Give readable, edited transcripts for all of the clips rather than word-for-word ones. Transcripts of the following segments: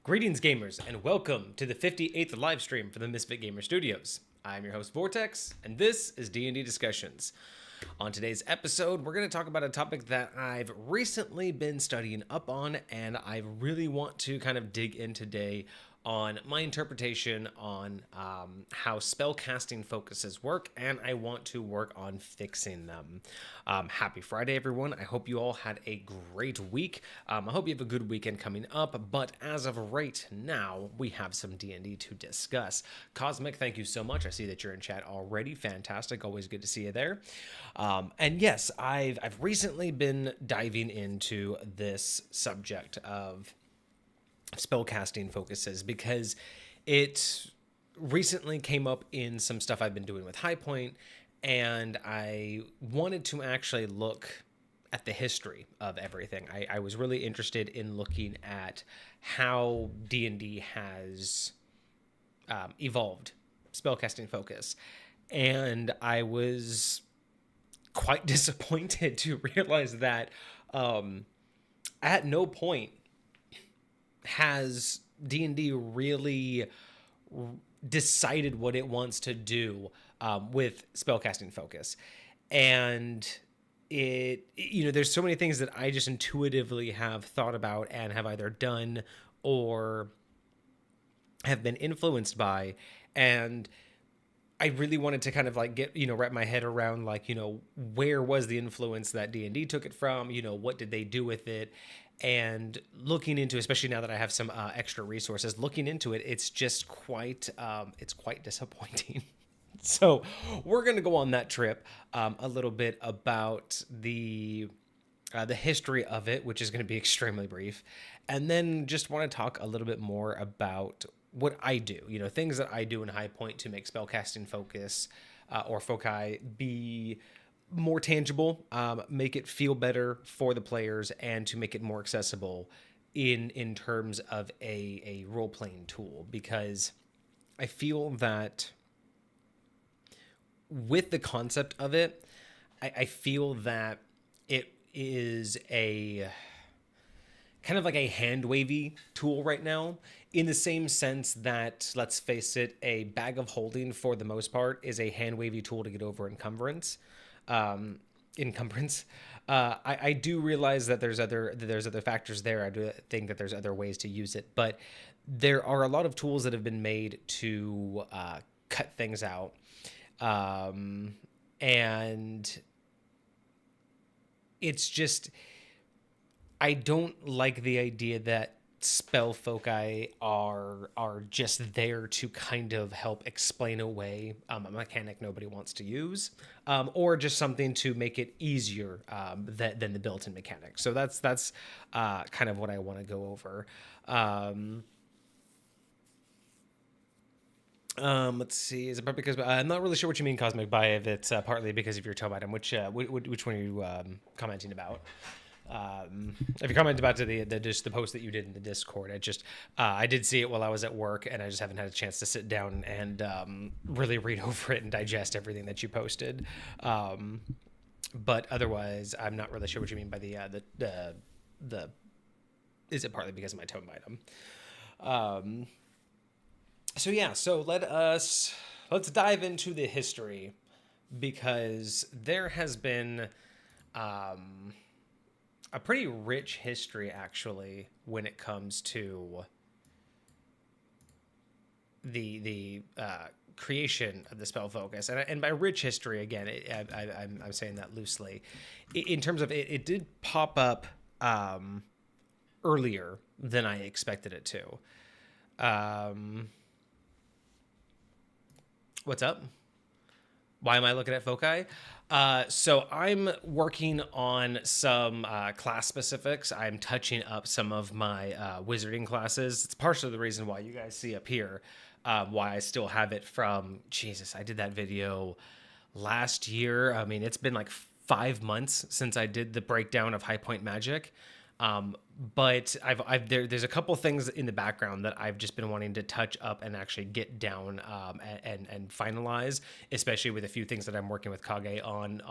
Greetings, gamers, and welcome to the 58th live stream for the Misfit Gamer Studios. I'm your host, Vortex, and this is D&D Discussions. On today's episode, we're going to talk about a topic that I've recently been studying up on, and I really want to kind of dig in today on my interpretation on how spellcasting focuses work, and I want to work on fixing them. Happy Friday, everyone. I hope you all had a great week. I hope you have a good weekend coming up, but as of right now, we have some D&D to discuss. Cosmic, thank you so much. I see that you're in chat already. Fantastic. Always good to see you there. And yes, I've recently been diving into this subject of spellcasting focuses because it recently came up in some stuff I've been doing with High Point, and I wanted to actually look at the history of everything. I was really interested in looking at how D&D has evolved spellcasting focus, and I was quite disappointed to realize that at no point has D&D really decided what it wants to do with spellcasting focus. And there's so many things that I just intuitively have thought about and have either done or have been influenced by. And I really wanted to kind of like get, wrap my head around like, where was the influence that D&D took it from? What did they do with it? And looking into, especially now that I have some extra resources, looking into it, it's just it's quite disappointing. So we're going to go on that trip a little bit about the history of it, which is going to be extremely brief. And then just want to talk a little bit more about what I do, things that I do in High Point to make spellcasting focus or foci be more tangible, make it feel better for the players, and to make it more accessible in terms of a role-playing tool. Because I feel that with the concept of it, I feel that it is a kind of like a hand-wavy tool right now, in the same sense that, let's face it, a bag of holding for the most part is a hand-wavy tool to get over encumbrance. I do realize that there's other factors there. I do think that there's other ways to use it, but there are a lot of tools that have been made to cut things out, and it's just, I don't like the idea that spell foci are just there to kind of help explain away a mechanic nobody wants to use, or just something to make it easier than the built-in mechanic. So that's kind of what I want to go over. Let's see. Is it partly because I'm not really sure what you mean, Cosmic, by if it's partly because of your tome item. Which one are you commenting about? If you comment about the post that you did in the Discord, I did see it while I was at work, and I just haven't had a chance to sit down and really read over it and digest everything that you posted. But otherwise, I'm not really sure what you mean by the is it partly because of my tome item? So let's dive into the history, because there has been a pretty rich history, actually, when it comes to the creation of the spell focus. And by rich history, again, I'm saying that loosely. In terms of it did pop up earlier than I expected it to. What's up? Why am I looking at foci? So I'm working on some class specifics. I'm touching up some of my wizarding classes. It's partially the reason why you guys see up here why I still have it from, Jesus, I did that video last year. I mean, it's been like 5 months since I did the breakdown of High Point Magic. But there's a couple things in the background that I've just been wanting to touch up and actually get down and finalize, especially with a few things that I'm working with Kage on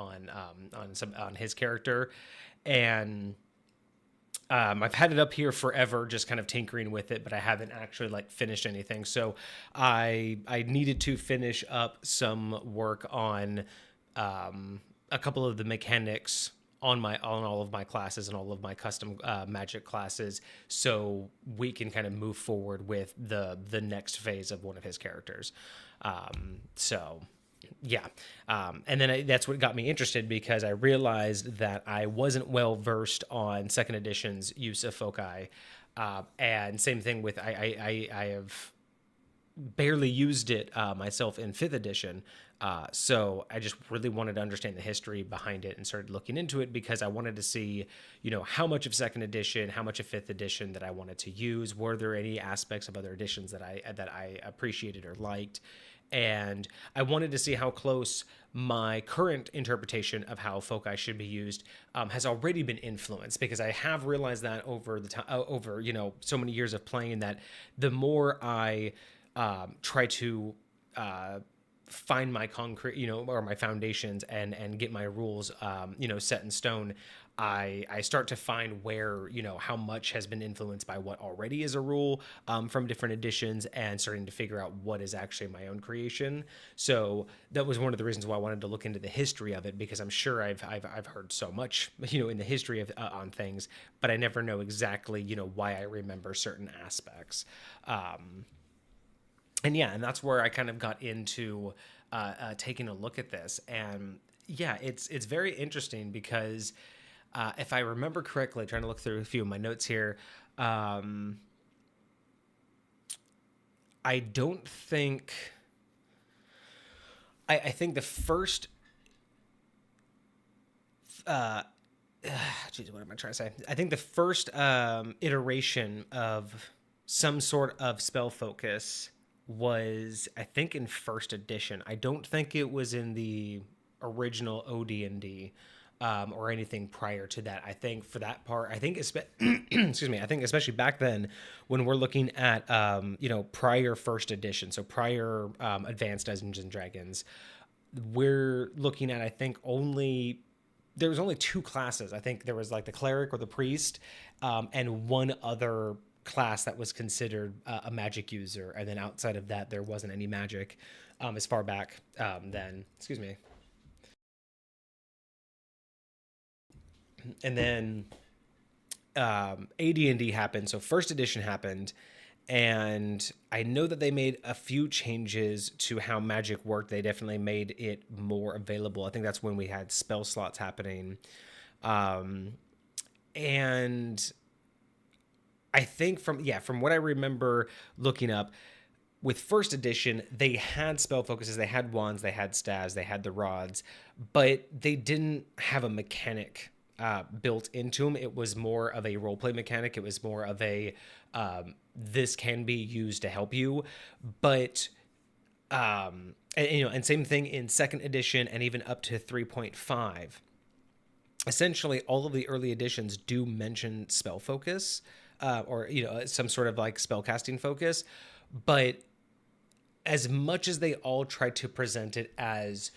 his character. And I've had it up here forever, just kind of tinkering with it, but I haven't actually like finished anything. So I needed to finish up some work on a couple of the mechanics on all of my classes and all of my custom magic classes, so we can kind of move forward with the next phase of one of his characters. So yeah. And then that's what got me interested, because I realized that I wasn't well versed on second edition's use of foci. And same thing with I have barely used it myself in fifth edition. So I just really wanted to understand the history behind it and started looking into it, because I wanted to see, how much of second edition, how much of fifth edition that I wanted to use. Were there any aspects of other editions that I appreciated or liked? And I wanted to see how close my current interpretation of how foci should be used has already been influenced, because I have realized that over the time, over so many years of playing, that the more I try to find my concrete, or my foundations, and get my rules, set in stone, I start to find where, how much has been influenced by what already is a rule from different editions, and starting to figure out what is actually my own creation. So that was one of the reasons why I wanted to look into the history of it, because I'm sure I've heard so much, in the history of on things, but I never know exactly, why I remember certain aspects. And that's where I kind of got into taking a look at this. And yeah, it's very interesting, because if I remember correctly, trying to look through a few of my notes here, I don't think. I think the first. Geez, what am I trying to say? I think the first iteration of some sort of spell focus was, I think, in first edition. I don't think it was in the original OD&D or anything prior to that. I think for that part, I think excuse me, I think especially back then, when we're looking at prior first edition, so prior advanced Dungeons and Dragons, we're looking at, I think, there was only two classes. I think there was like the cleric or the priest, and one other class that was considered a magic user, and then outside of that, there wasn't any magic as far back then. Excuse me. And then AD&D happened, so first edition happened, and I know that they made a few changes to how magic worked. They definitely made it more available. I think that's when we had spell slots happening. And I think from what I remember looking up, with first edition, they had spell focuses, they had wands, they had staves, they had the rods, but they didn't have a mechanic built into them. It was more of a roleplay mechanic. It was more of a this can be used to help you, but and same thing in second edition and even up to 3.5. Essentially, all of the early editions do mention spell focus, or some sort of like spell casting focus, but as much as they all try to present it as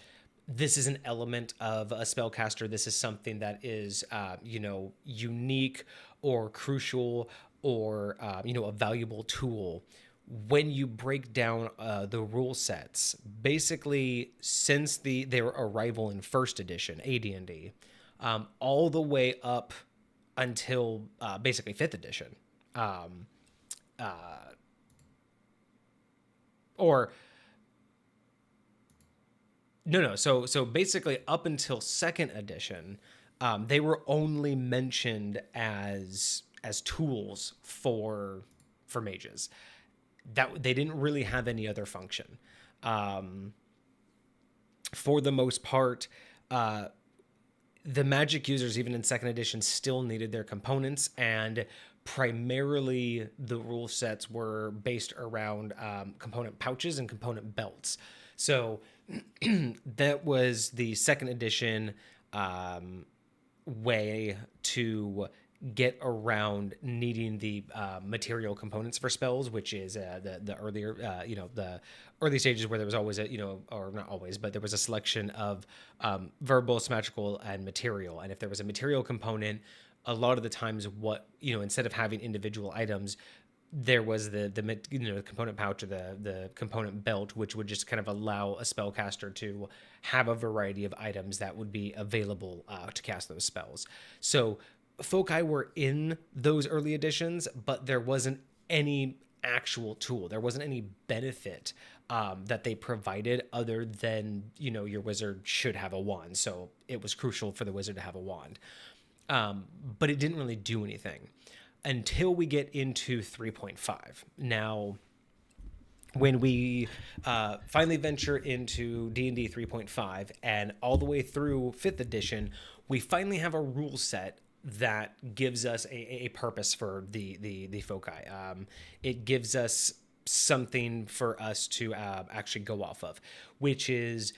this is an element of a spellcaster, this is something that is unique or crucial or a valuable tool. When you break down the rule sets, basically since their arrival in first edition AD&D, all the way up until basically fifth edition, or no. So basically, up until second edition, they were only mentioned as tools for mages. That they didn't really have any other function. For the most part, the magic users, even in second edition, still needed their components, and primarily the rule sets were based around component pouches and component belts. So that was the second edition way to get around needing the material components for spells, which is the earlier, the early stages where there was always or not always, but there was a selection of verbal, magical, and material. And if there was a material component, a lot of the times what, instead of having individual items, there was the component pouch or the component belt, which would just kind of allow a spellcaster to have a variety of items that would be available to cast those spells. So Foci were in those early editions, but there wasn't any actual tool. There wasn't any benefit that they provided other than, your wizard should have a wand. So it was crucial for the wizard to have a wand. But it didn't really do anything until we get into 3.5. Now, when we finally venture into D&D 3.5 and all the way through 5th edition, we finally have a rule set that gives us a purpose for the Foci. It gives us something for us to actually go off of, which is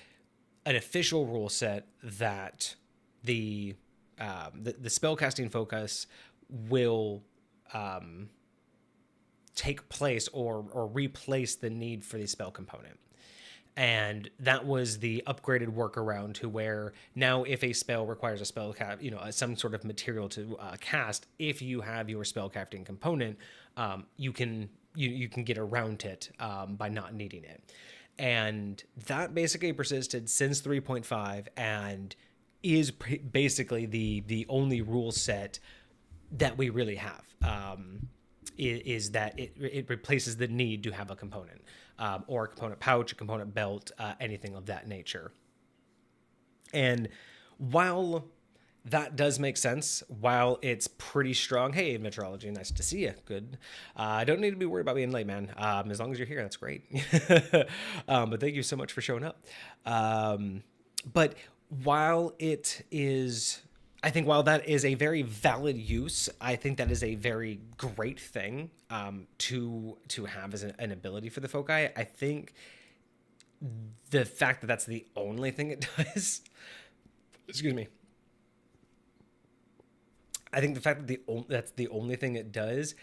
an official rule set that the spellcasting focus will take place or replace the need for the spell component. And that was the upgraded workaround to where now if a spell requires a spell some sort of material to cast, if you have your spell casting component, you can get around it by not needing it. And that basically persisted since 3.5 and is basically the only rule set that we really have. Is that it replaces the need to have a component or a component pouch, a component belt, anything of that nature. And while that does make sense, while it's pretty strong, hey, Metrology, nice to see you. Good. I don't need to be worried about being late, man. As long as you're here, that's great. But thank you so much for showing up. But while it is... I think while that is a very valid use, I think that is a very great thing to have as an ability for the Foci. I think the fact that that's the only thing it does, excuse me. I think the fact that that's the only thing it does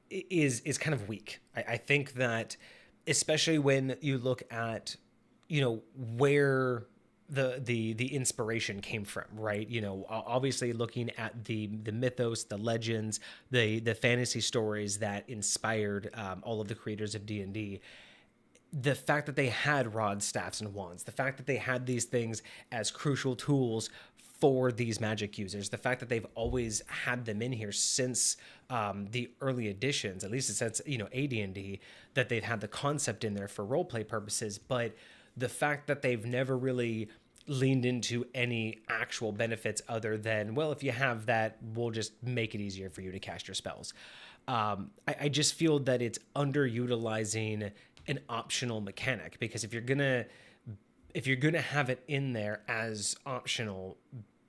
is kind of weak. I think that especially when you look at, where the inspiration came from, right? Obviously looking at the mythos, the legends, the fantasy stories that inspired all of the creators of D&D. The fact that they had rods, staffs, and wands, the fact that they had these things as crucial tools for these magic users, the fact that they've always had them in here since the early editions, at least since AD&D, that they've had the concept in there for roleplay purposes, but the fact that they've never really leaned into any actual benefits other than, well, if you have that, we'll just make it easier for you to cast your spells. I just feel that it's underutilizing an optional mechanic, because if you're gonna have it in there as optional,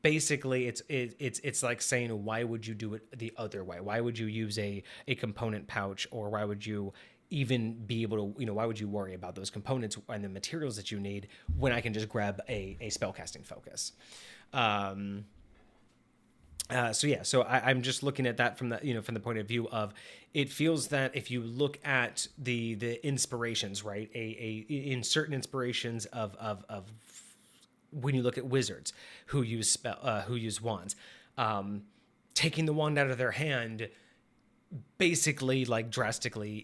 basically it's like saying, why would you do it the other way? Why would you use a component pouch, or why would you even be able to, why would you worry about those components and the materials that you need when I can just grab a spellcasting focus? So I'm just looking at that from the, from the point of view of, it feels that if you look at the inspirations, right, in certain inspirations of when you look at wizards who use wands, taking the wand out of their hand basically like drastically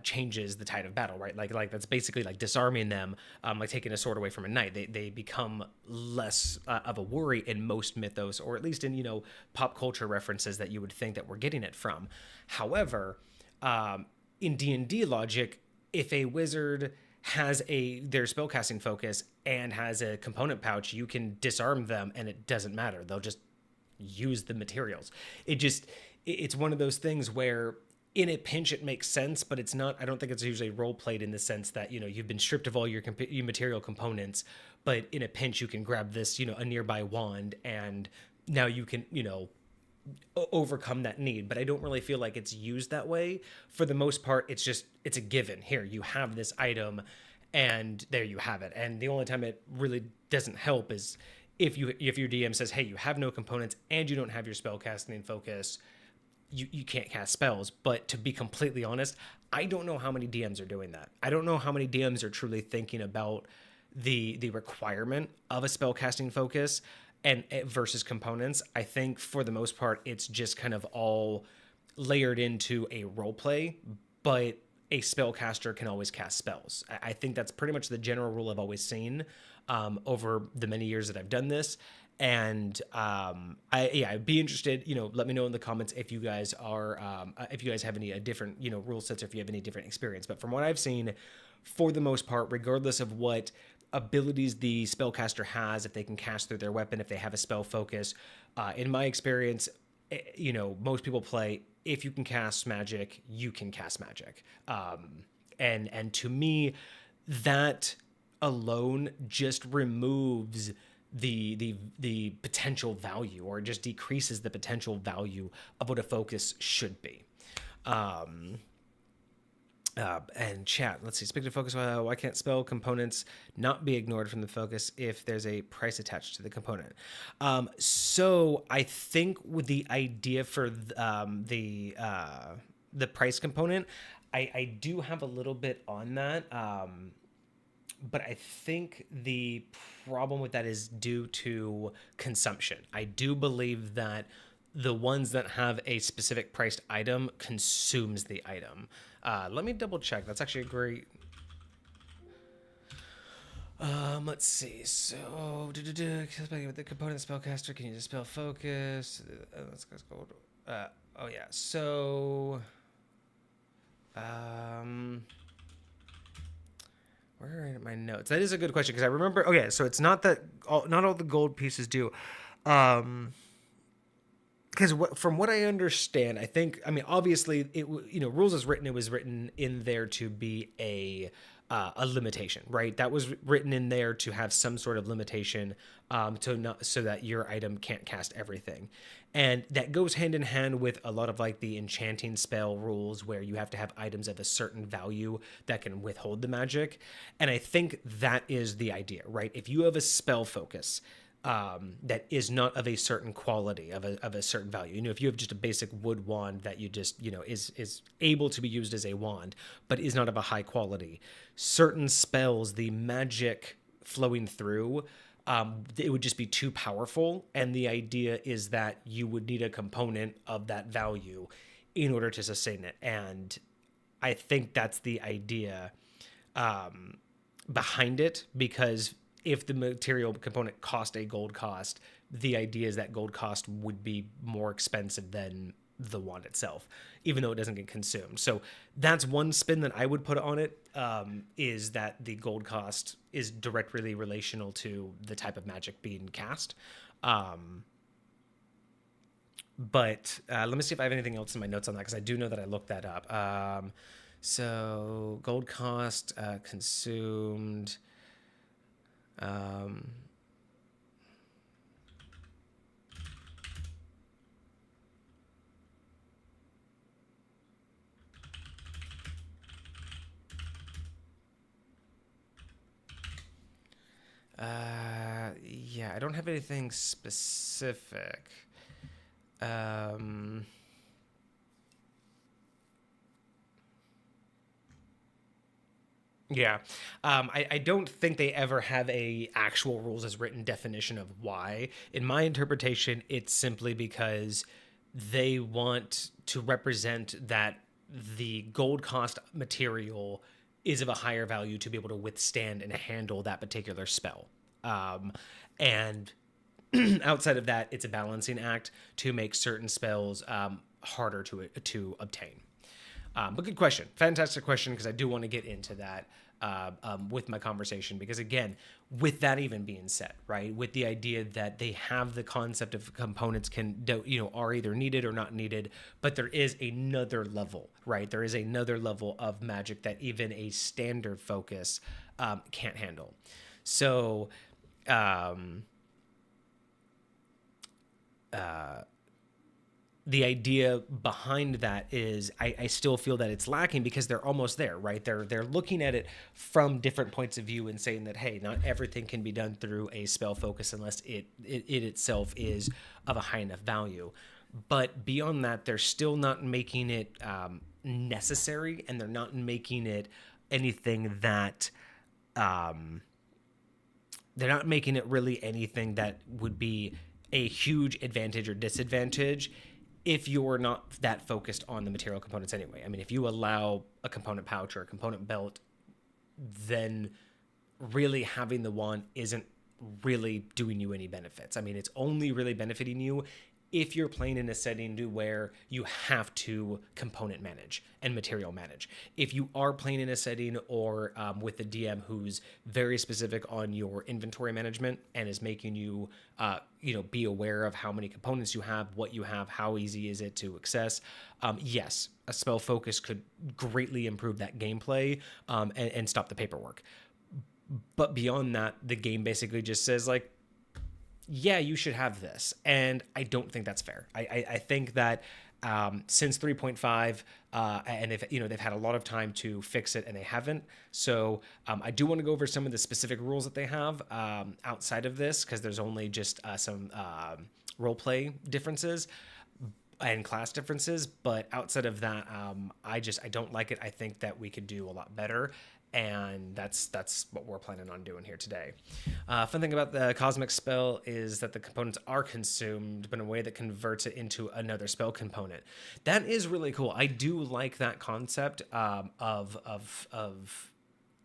changes the tide of battle, right? Like that's basically like disarming them, like taking a sword away from a knight. They become less of a worry in most mythos, or at least in pop culture references that you would think that we're getting it from. However, in D&D logic, if a wizard has their spellcasting focus and has a component pouch, you can disarm them and it doesn't matter. They'll just use the materials. It's one of those things where in a pinch it makes sense, but it's not. I don't think it's usually role played in the sense that you've been stripped of all your material components, but in a pinch you can grab this a nearby wand and now you can overcome that need. But I don't really feel like it's used that way. For the most part, it's a given. Here, you have this item and there you have it. And the only time it really doesn't help is if your DM says, hey, you have no components and you don't have your spellcasting focus, you can't cast spells. But to be completely honest, I don't know how many DMs are doing that. I don't know how many DMs are truly thinking about the requirement of a spellcasting focus and versus components. I think for the most part, it's just kind of all layered into a role play, but a spellcaster can always cast spells. I think that's pretty much the general rule I've always seen over the many years that I've done this. And I'd be interested. Let me know in the comments if you guys if you guys have any different rule sets, or if you have any different experience. But from what I've seen, for the most part, regardless of what abilities the spellcaster has, if they can cast through their weapon, if they have a spell focus, in my experience, most people play, if you can cast magic, you can cast magic. And to me, that alone just removes the potential value, or just decreases the potential value of what a focus should be. And chat, let's see. Speaking of focus, why can't spell components not be ignored from the focus if there's a price attached to the component? So I think with the idea for the price component, I do have a little bit on that. But I think the problem with that is due to consumption. I do believe that the ones that have a specific priced item consumes the item. Let me double check. That's actually a great... let's see. So, with the component spellcaster, can you just spell focus? Let's go. Oh yeah. So, where are my notes? That is a good question, because I remember. Okay, so it's not that not all the gold pieces do. Because from what I understand, obviously, rules as written, it was written in there to be a limitation, right? That was written in there to have some sort of limitation, so that your item can't cast everything. And that goes hand in hand with a lot of like the enchanting spell rules, where you have to have items of a certain value that can withhold the magic. And I think that is the idea, right? If you have a spell focus that is not of a certain quality, of a certain value. If you have just a basic wood wand that you just, is able to be used as a wand, but is not of a high quality, certain spells, the magic flowing through, it would just be too powerful. And the idea is that you would need a component of that value in order to sustain it. And I think that's the idea behind it, because if the material component cost a gold cost, the idea is that gold cost would be more expensive than the wand itself, even though it doesn't get consumed. So that's one spin that I would put on it, is that the gold cost is directly relational to the type of magic being cast. But let me see if I have anything else in my notes on that, because I do know that I looked that up. So gold cost, consumed... yeah, I don't have anything specific. Yeah. I don't think they ever have a actual rules as written definition of why. In my interpretation, it's simply because they want to represent that the gold cost material is of a higher value to be able to withstand and handle that particular spell. And outside of that, it's a balancing act to make certain spells harder to obtain. But good question. Fantastic question, because I do want to get into that with my conversation. Because again, with that even being said, right, with the idea that they have the concept of components are either needed or not needed, but there is another level, right? There is another level of magic that even a standard focus can't handle. So, the idea behind that is I still feel that it's lacking, because they're almost there, right? They're looking at it from different points of view and saying that, hey, not everything can be done through a spell focus unless it itself is of a high enough value. But beyond that, they're still not making it necessary, and they're not making it anything that they're not making it really anything that would be a huge advantage or disadvantage if you're not that focused on the material components anyway. I mean, if you allow a component pouch or a component belt, then really having the wand isn't really doing you any benefits. I mean, it's only really benefiting you if you're playing in a setting where you have to component manage and material manage. If you are playing in a setting or with a DM who's very specific on your inventory management and is making you, be aware of how many components you have, what you have, how easy is it to access, yes, a spell focus could greatly improve that gameplay and stop the paperwork. But beyond that, the game basically just says, like, yeah, you should have this. And I don't think that's fair. I think that since 3.5, and they've had a lot of time to fix it and they haven't. So I do want to go over some of the specific rules that they have outside of this, because there's only just some roleplay differences and class differences. But outside of that, I don't like it. I think that we could do a lot better. And that's what we're planning on doing here today. Fun thing about the cosmic spell is that the components are consumed, but in a way that converts it into another spell component. That is really cool. I do like that concept of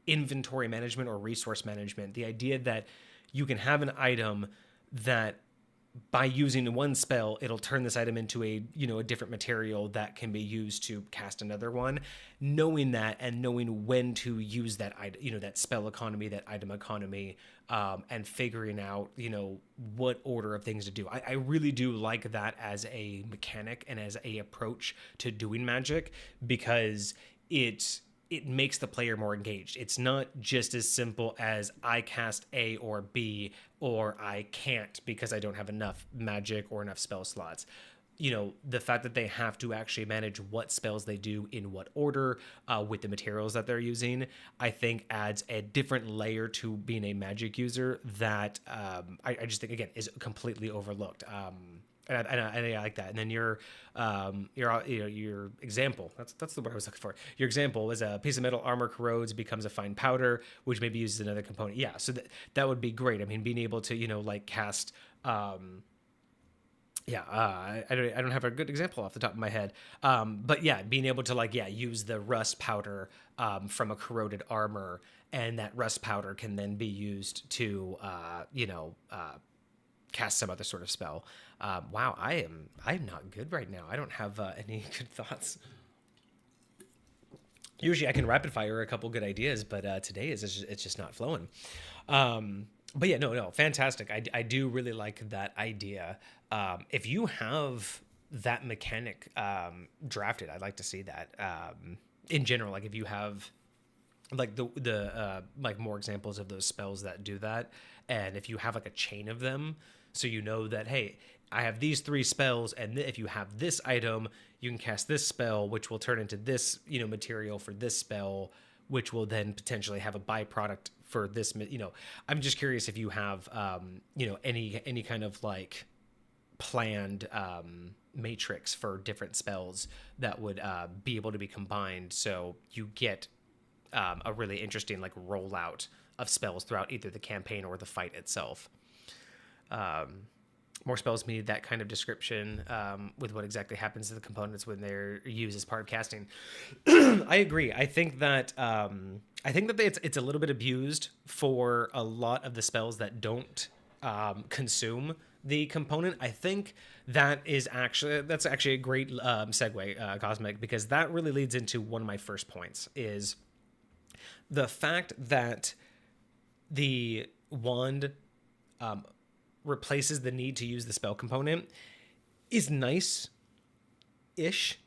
inventory management or resource management. The idea that you can have an item that, by using one spell, it'll turn this item into a different material that can be used to cast another one. Knowing that and knowing when to use that that spell economy, that item economy, and figuring out what order of things to do. I really do like that as a mechanic and as a approach to doing magic, because it makes the player more engaged. It's not just as simple as I cast A or B, or I can't because I don't have enough magic or enough spell slots. The fact that they have to actually manage what spells they do in what order with the materials that they're using, I think adds a different layer to being a magic user that I just think, again, is completely overlooked. And I like that. And then your example, that's the word I was looking for. Your example is a piece of metal armor corrodes, becomes a fine powder, which maybe uses another component. Yeah, so that would be great. I mean, being able to cast. I don't have a good example off the top of my head. But yeah, being able to use the rust powder from a corroded armor, and that rust powder can then be used to cast some other sort of spell. Wow, I'm not good right now. I don't have any good thoughts. Usually I can rapid fire a couple good ideas, but today it's just not flowing. But yeah, no, fantastic. I do really like that idea. If you have that mechanic drafted, I'd like to see that. In general, if you have the more examples of those spells that do that, and if you have a chain of them, so that, hey, I have these 3 spells, and if you have this item, you can cast this spell, which will turn into this material for this spell, which will then potentially have a byproduct for this. I'm just curious if you have any kind of planned matrix for different spells that would be able to be combined, so you get a really interesting rollout of spells throughout either the campaign or the fight itself. More spells need that kind of description with what exactly happens to the components when they're used as part of casting. I agree. I think that it's a little bit abused for a lot of the spells that don't consume the component. I think that's actually a great segue, Cosmic, because that really leads into one of my first points, is the fact that the wand replaces the need to use the spell component is nice-ish,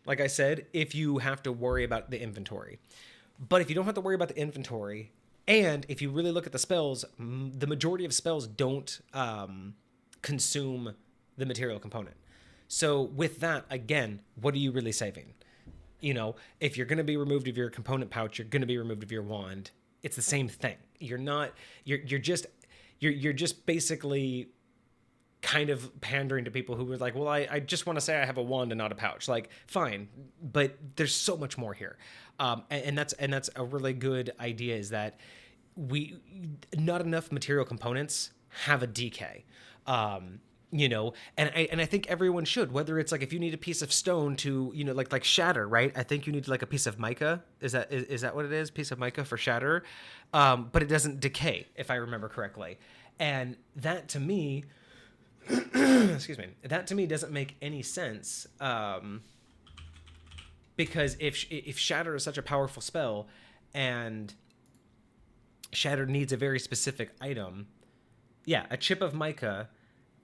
like I said, if you have to worry about the inventory. But if you don't have to worry about the inventory, and if you really look at the spells, the majority of spells don't consume the material component. So with that, again, what are you really saving? If you're going to be removed of your component pouch, you're going to be removed of your wand. It's the same thing. You're just basically kind of pandering to people who were like, well, I just want to say I have a wand and not a pouch. Fine, but there's so much more here. And that's a really good idea, is that we not enough material components have a decay. And I think everyone should, whether it's like if you need a piece of stone to, like shatter, right? I think you need like a piece of mica. Is that what it is? Piece of mica for shatter. But it doesn't decay, if I remember correctly. And that to me, excuse me, that to me doesn't make any sense. Because if shatter is such a powerful spell and shatter needs a very specific item, yeah, a chip of mica,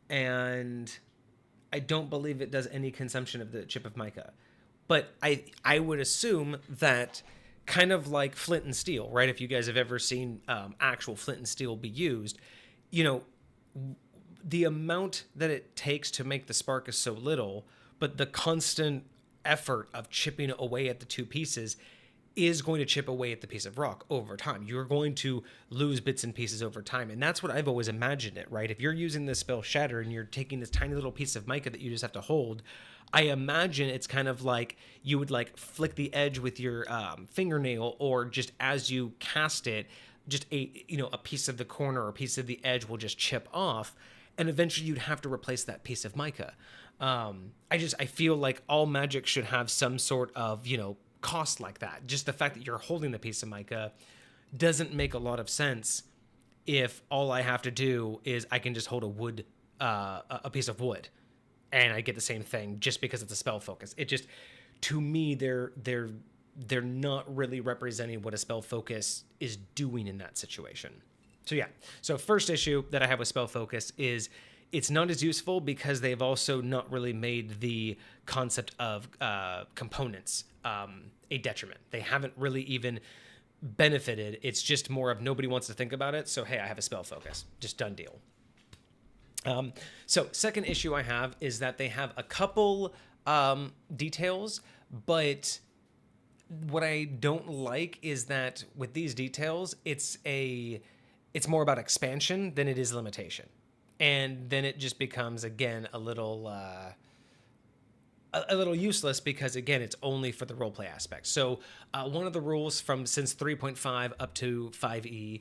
and I don't believe it does any consumption of the chip of mica. But I would assume that kind of like flint and steel, right? If you guys have ever seen actual flint and steel be used, the amount that it takes to make the spark is so little, but the constant effort of chipping away at the two pieces is going to chip away at the piece of rock over time. You're going to lose bits and pieces over time. And that's what I've always imagined it, right? If you're using this spell Shatter and you're taking this tiny little piece of mica that you just have to hold, I imagine it's kind of like you would like flick the edge with your fingernail, or just as you cast it, just a piece of the corner or a piece of the edge will just chip off. And eventually you'd have to replace that piece of mica. I feel like all magic should have some sort of, cost like that. Just the fact that you're holding the piece of mica doesn't make a lot of sense if all I have to do is I can just hold a piece of wood and I get the same thing just because it's a spell focus. It just, to me, they're not really representing what a spell focus is doing in that situation. So yeah, so first issue that I have with spell focus is it's not as useful because they've also not really made the concept of components a detriment. They haven't really even benefited. It's just more of nobody wants to think about it. So, hey, I have a spell focus. Just done deal. So second issue I have is that they have a couple details, but what I don't like is that with these details, it's more about expansion than it is limitation. And then it just becomes, again, a little useless because, again, it's only for the roleplay aspect. So one of the rules since 3.5 up to 5e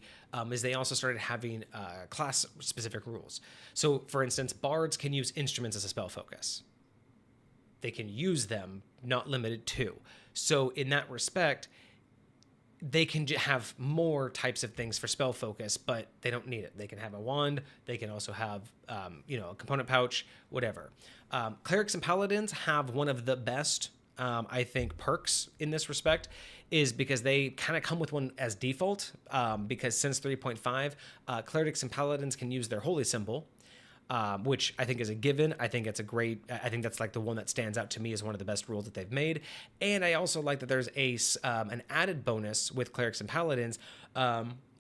is they also started having class-specific rules. So, for instance, bards can use instruments as a spell focus. They can use them, not limited to. So in that respect, they can have more types of things for spell focus, but they don't need it. They can have a wand. They can also have, a component pouch, whatever. Clerics and paladins have one of the best, I think, perks in this respect, is because they kind of come with one as default. Because since 3.5, clerics and paladins can use their holy symbol, which I think is a given. I think I think that's like the one that stands out to me as one of the best rules that they've made. And I also like that there's an added bonus with clerics and paladins.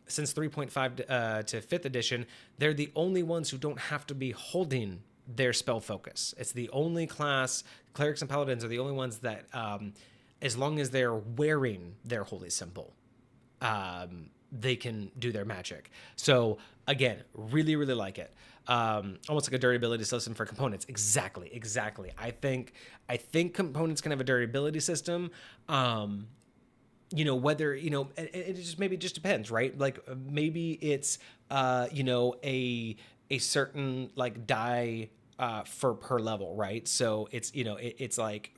Since 3.5 to 5th edition, they're the only ones who don't have to be holding their spell focus. It's the only class, clerics and paladins are the only ones that, as long as they're wearing their holy symbol, they can do their magic. So again, really, really like it. Almost like a durability system for components. Exactly. I think components can have a durability system. Whether, it just maybe just depends, right? Like maybe it's, a certain like die, for per level, right? So it's, it's like,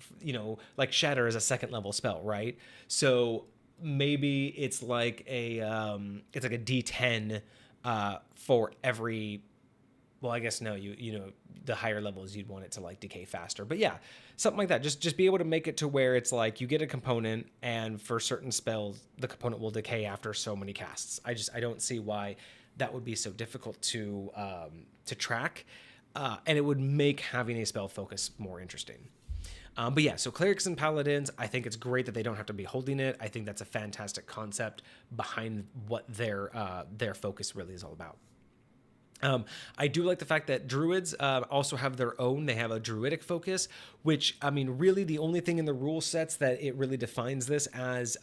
like Shatter is a second level spell, right? So maybe it's like a D10, for every, well, I guess no, the higher levels you'd want it to like decay faster, but yeah, something like that. Just be able to make it to where it's like you get a component, and for certain spells, the component will decay after so many casts. I don't see why that would be so difficult to track, and it would make having a spell focus more interesting. But yeah, so clerics and paladins, I think it's great that they don't have to be holding it. I think that's a fantastic concept behind what their focus really is all about. I do like the fact that druids also have their own. They have a druidic focus, which, I mean, really the only thing in the rule sets that it really defines this as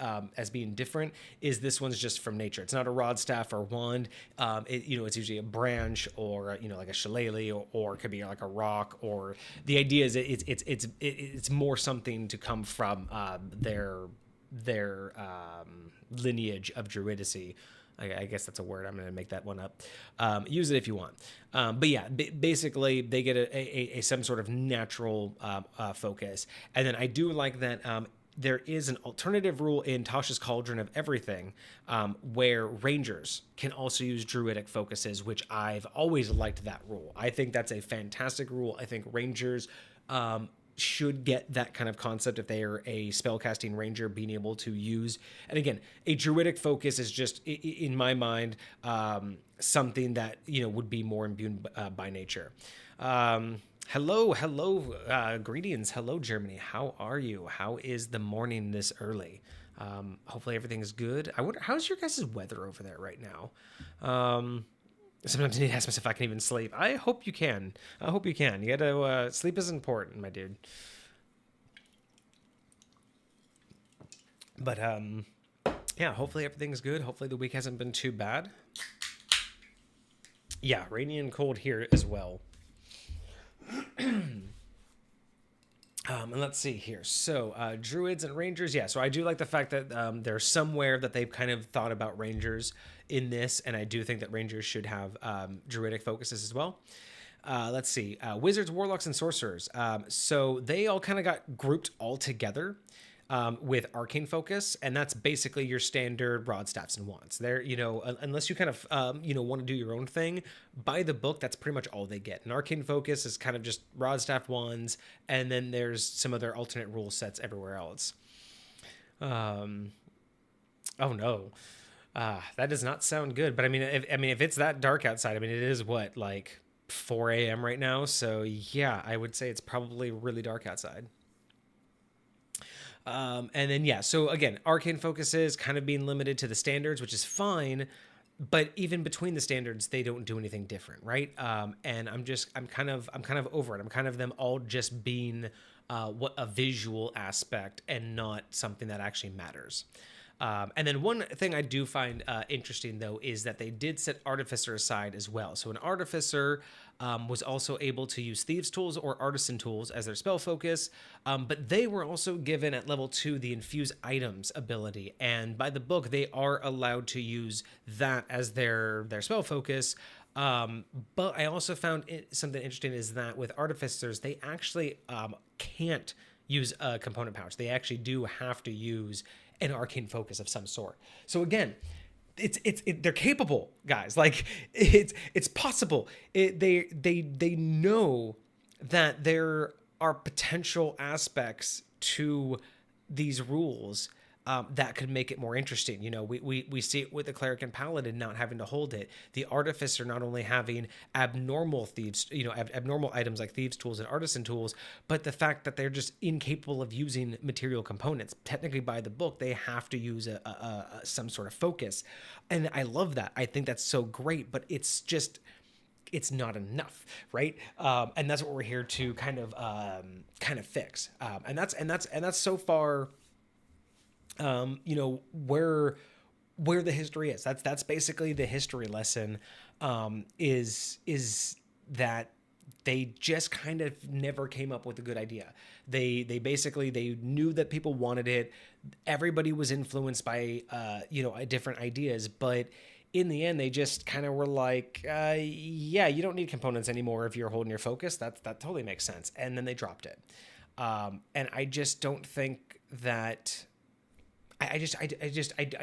being different is this one's just from nature. It's not a rod, staff, or wand. It's usually a branch or like a shillelagh, or it could be like a rock. Or the idea is it's more something to come from their lineage of druidicy. I guess that's a word. I'm going to make that one up. Use it if you want. But yeah, basically they get a some sort of natural focus. And then I do like that there is an alternative rule in Tasha's Cauldron of Everything where rangers can also use druidic focuses, which I've always liked that rule. I think that's a fantastic rule. I think rangers should get that kind of concept if they are a spellcasting ranger, being able to use. And again, a druidic focus is just, in my mind, something that would be more imbued by nature. Hello, greetings. Hello, Germany. How are you? How is the morning this early? Hopefully everything's good. I wonder, how's your guys' weather over there right now? Sometimes I need to ask myself if I can even sleep. I hope you can. I hope you can. You gotta, sleep is important, my dude. But, yeah, hopefully everything's good. Hopefully the week hasn't been too bad. Yeah, rainy and cold here as well. And let's see here. So, druids and rangers. Yeah, so I do like the fact that there's somewhere that they've kind of thought about rangers in this, and I do think that rangers should have druidic focuses as well. Let's see. Wizards, warlocks, and sorcerers. So they all kind of got grouped all together with arcane focus, and that's basically your standard rod, staffs, and wands. There, unless you kind of want to do your own thing, by the book, that's pretty much all they get. An arcane focus is kind of just rod, staff, wands, and then there's some other alternate rule sets everywhere else. Oh no, that does not sound good. But I mean, if it's that dark outside, I mean, it is what, like 4 a.m. right now. So yeah, I would say it's probably really dark outside. And then, yeah, so again, arcane focuses kind of being limited to the standards, which is fine, but even between the standards, they don't do anything different, right? And I'm kind of over it. I'm kind of them all just being what a visual aspect and not something that actually matters. And then one thing I do find interesting, though, is that they did set Artificer aside as well. So an Artificer was also able to use Thieves' Tools or Artisan Tools as their spell focus, but they were also given at level 2 the Infuse Items ability. And by the book, they are allowed to use that as their spell focus. But I also found something interesting is that with Artificers, they actually can't use a component pouch. They actually do have to use an arcane focus of some sort. So again, they're capable, guys. Like it's possible. They know that there are potential aspects to these rules that could make it more interesting. We see it with the cleric and paladin not having to hold it. The artificer not only having abnormal abnormal items like thieves' tools and artisan tools, but the fact that they're just incapable of using material components. Technically, by the book, they have to use some sort of focus, and I love that. I think that's so great, but it's not enough, right? And that's what we're here to kind of fix. And that's so far. Where the history is. That's basically the history lesson, is that they just kind of never came up with a good idea. They knew that people wanted it. Everybody was influenced by, different ideas, but in the end, they just kind of were like, yeah, you don't need components anymore if you're holding your focus. That totally makes sense. And then they dropped it. And I just don't think that... I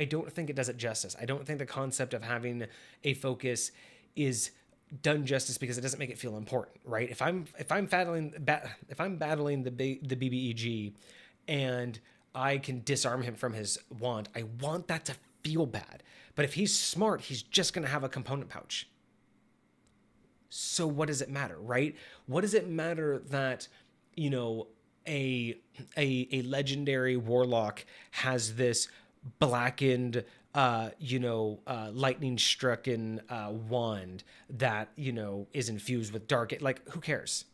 don't think it does it justice. I don't think the concept of having a focus is done justice because it doesn't make it feel important, right? If I'm battling the BBEG and I can disarm him from his wand, I want that to feel bad. But if he's smart, he's just going to have a component pouch. So what does it matter, right? What does it matter that, a legendary warlock has this blackened, lightning strucken wand that, is infused with dark? Like, who cares?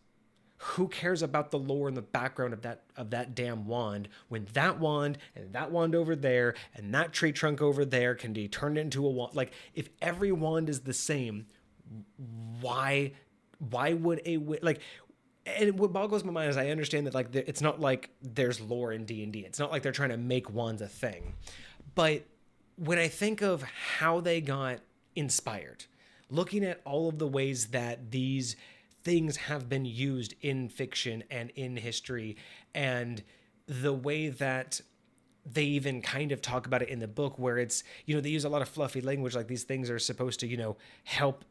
Who cares about the lore and the background of that damn wand when that wand and that wand over there and that tree trunk over there can be turned into a wand? Like, if every wand is the same, why would and what boggles my mind is I understand that, like, it's not like there's lore in D&D. It's not like they're trying to make wands a thing. But when I think of how they got inspired, looking at all of the ways that these things have been used in fiction and in history, and the way that they even kind of talk about it in the book, where it's, they use a lot of fluffy language, like these things are supposed to, help,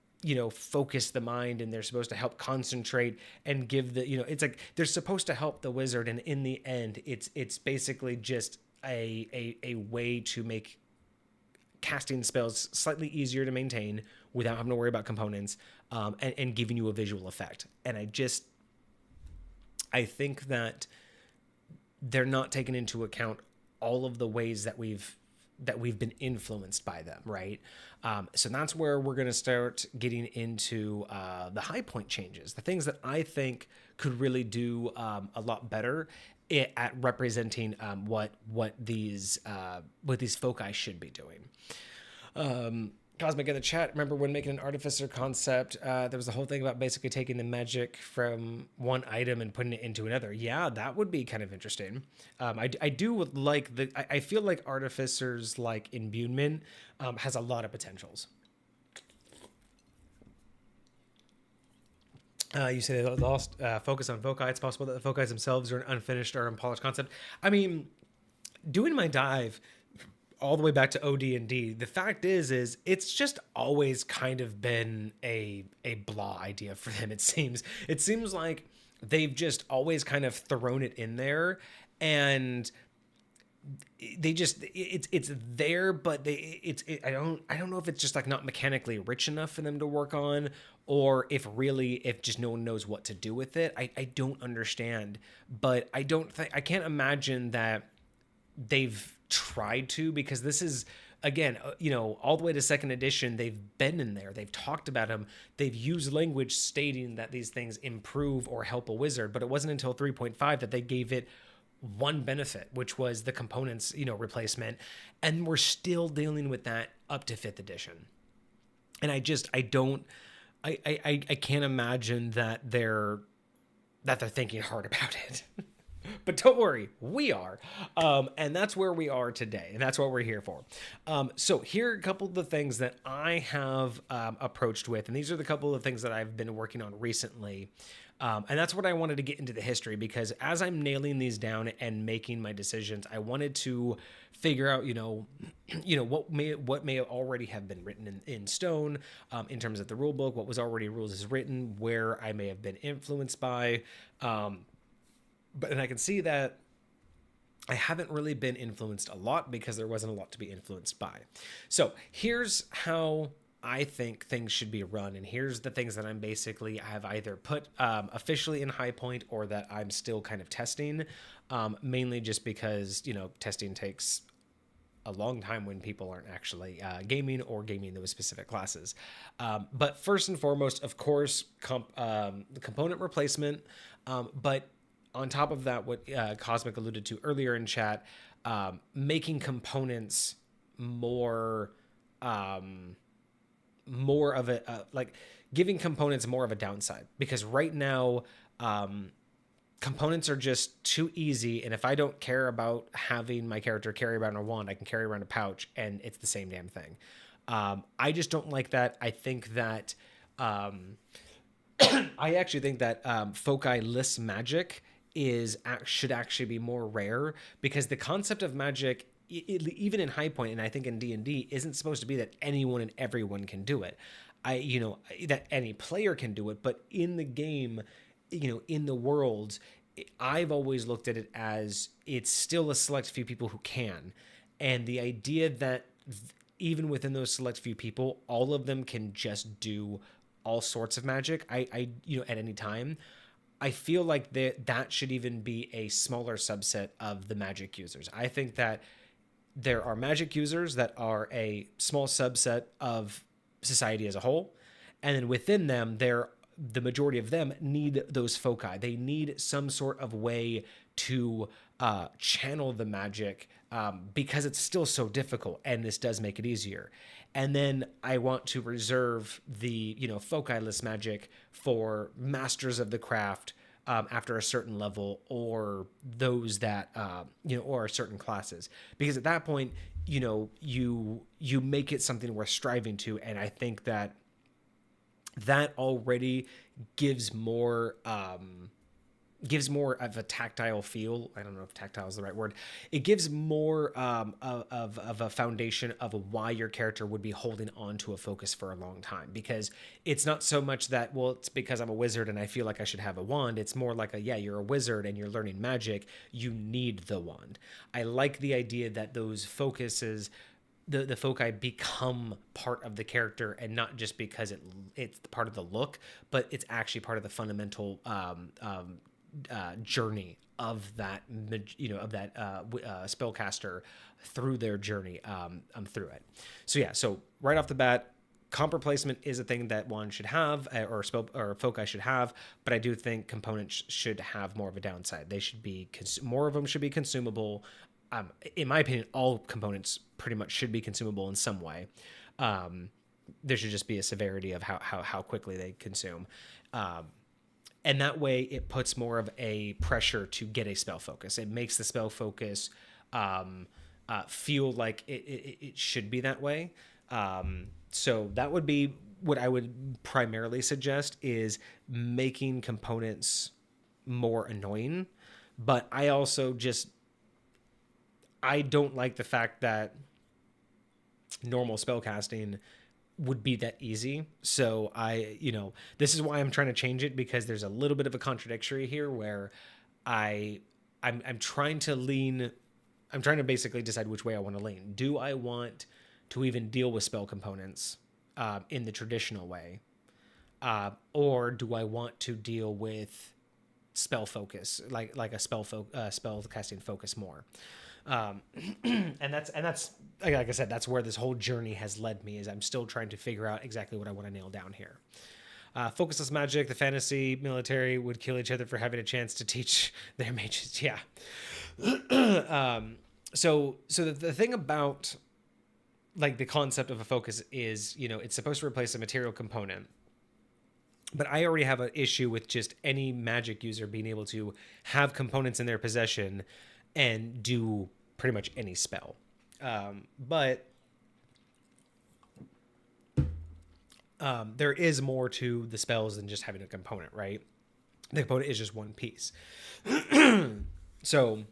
focus the mind, and they're supposed to help concentrate and give the, it's like they're supposed to help the wizard, and in the end it's basically just a way to make casting spells slightly easier to maintain without having to worry about components, and giving you a visual effect. And I think that they're not taking into account all of the ways that we've been influenced by them, right? So that's where we're going to start getting into the high point changes, the things that I think could really do a lot better at representing what these foci should be doing. Cosmic in the chat, remember when making an artificer concept, there was the whole thing about basically taking the magic from one item and putting it into another. Yeah, that would be kind of interesting. I do like I feel like artificers like imbuement has a lot of potentials. You say they lost focus on foci. It's possible that the foci themselves are an unfinished or unpolished concept. I mean, doing my dive all the way back to OD&D, the fact is it's just always kind of been a blah idea for them. It seems like they've just always kind of thrown it in there, and they just it's there, but I don't know if it's just like not mechanically rich enough for them to work on, or if just no one knows what to do with it. I don't understand, but I can't imagine that they've tried to, because this is, again, all the way to second edition, they've been in there, they've talked about them, they've used language stating that these things improve or help a wizard, but it wasn't until 3.5 that they gave it one benefit, which was the components replacement, and we're still dealing with that up to 5th edition. And I can't imagine that they're thinking hard about it. But don't worry, we are. And that's where we are today. And that's what we're here for. So here are a couple of the things that I have approached with. And these are the couple of things that I've been working on recently. And that's what I wanted to get into the history, because as I'm nailing these down and making my decisions, I wanted to figure out, what may already have been written in stone, in terms of the rule book, what was already rules as written, where I may have been influenced by, and I can see that I haven't really been influenced a lot, because there wasn't a lot to be influenced by. So here's how I think things should be run, and here's the things that I have either put officially in high point, or that I'm still kind of testing, mainly just because testing takes a long time when people aren't actually gaming those specific classes. But first and foremost, of course, the component replacement, but on top of that, what Cosmic alluded to earlier in chat, making components more of a giving components more of a downside, because right now components are just too easy, and if I don't care about having my character carry around a wand, I can carry around a pouch and it's the same damn thing. I just don't like that. I think that I actually think that foci-less magic should actually be more rare, because the concept of magic, even in high point, and I think in D&D, isn't supposed to be that anyone and everyone can do it. That any player can do it, but in the game, in the world, I've always looked at it as it's still a select few people who can, and the idea that even within those select few people, all of them can just do all sorts of magic, at any time. I feel like that should even be a smaller subset of the magic users. I think that there are magic users that are a small subset of society as a whole, and then within them, the majority of them need those foci. They need some sort of way to channel the magic, because it's still so difficult, and this does make it easier. And then I want to reserve the foci-less magic for masters of the craft after a certain level, or those that or certain classes, because at that point you make it something worth striving to. And I think that already gives more of a tactile feel. I don't know if tactile is the right word. It gives more of a foundation of why your character would be holding on to a focus for a long time, because it's not so much that, well, it's because I'm a wizard and I feel like I should have a wand. It's more like you're a wizard and you're learning magic. You need the wand. I like the idea that those focuses, the foci become part of the character, and not just because it's part of the look, but it's actually part of the fundamental journey of that spellcaster through their journey through it. So right off the bat, comp replacement is a thing that one should have, or foci should have, but I do think components should have more of a downside. They should be more of them should be consumable. In my opinion, all components pretty much should be consumable in some way. There should just be a severity of how quickly they consume. And that way it puts more of a pressure to get a spell focus. It makes the spell focus feel like it should be that way. So that would be what I would primarily suggest, is making components more annoying. But I also I don't like the fact that normal spellcasting would be that easy. So this is why I'm trying to change it, because there's a little bit of a contradictory here where I'm trying to basically decide which way I want to lean. Do I want to even deal with spell components in the traditional way? Or do I want to deal with spell focus, like a spell casting focus more? And that's like I said, that's where this whole journey has led me, is I'm still trying to figure out exactly what I want to nail down here. Focusless magic, the fantasy military would kill each other for having a chance to teach their mages. Yeah. So the thing about like the concept of a focus is, it's supposed to replace a material component. But I already have an issue with just any magic user being able to have components in their possession and do pretty much any spell. But there is more to the spells than just having a component, right? The component is just one piece. So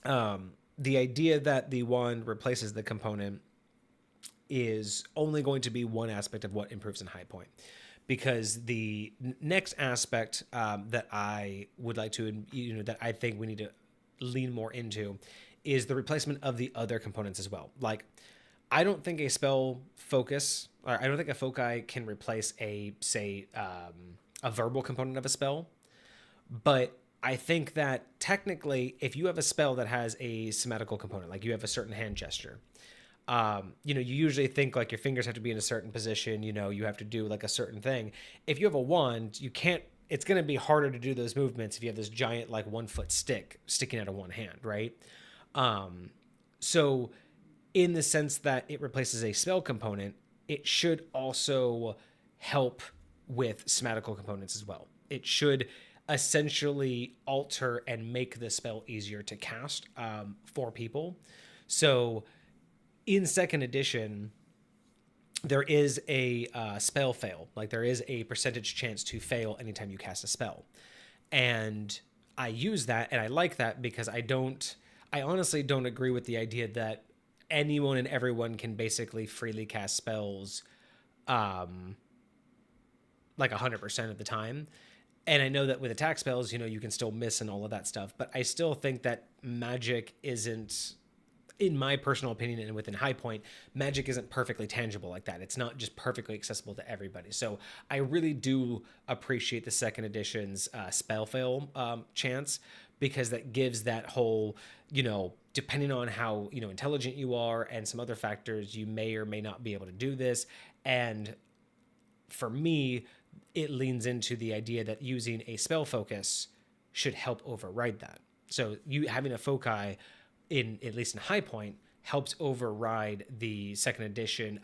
the idea that the wand replaces the component is only going to be one aspect of what improves in high point. Because the next aspect that I would like to, that I think we need to lean more into, is the replacement of the other components as well. Like, I don't think a spell focus, or I don't think a foci can replace a verbal component of a spell. But I think that technically, if you have a spell that has a somatical component, like you have a certain hand gesture, you usually think like your fingers have to be in a certain position, you have to do like a certain thing. If you have a wand, it's going to be harder to do those movements if you have this giant like 1 foot stick sticking out of one hand, right? So in the sense that it replaces a spell component, it should also help with somatical components as well. It should essentially alter and make the spell easier to cast for people. So in second edition, there is a spell fail. Like, there is a percentage chance to fail anytime you cast a spell. And I use that, and I like that, because I honestly don't agree with the idea that anyone and everyone can basically freely cast spells like 100% of the time. And I know that with attack spells, you can still miss and all of that stuff. But I still think that magic isn't, in my personal opinion and within High Point, magic isn't perfectly tangible like that. It's not just perfectly accessible to everybody. So I really do appreciate the second edition's spell fail chance, because that gives that whole, depending on how, intelligent you are and some other factors, you may or may not be able to do this. And for me, it leans into the idea that using a spell focus should help override that. So you having a foci, at least in High Point, helps override the second edition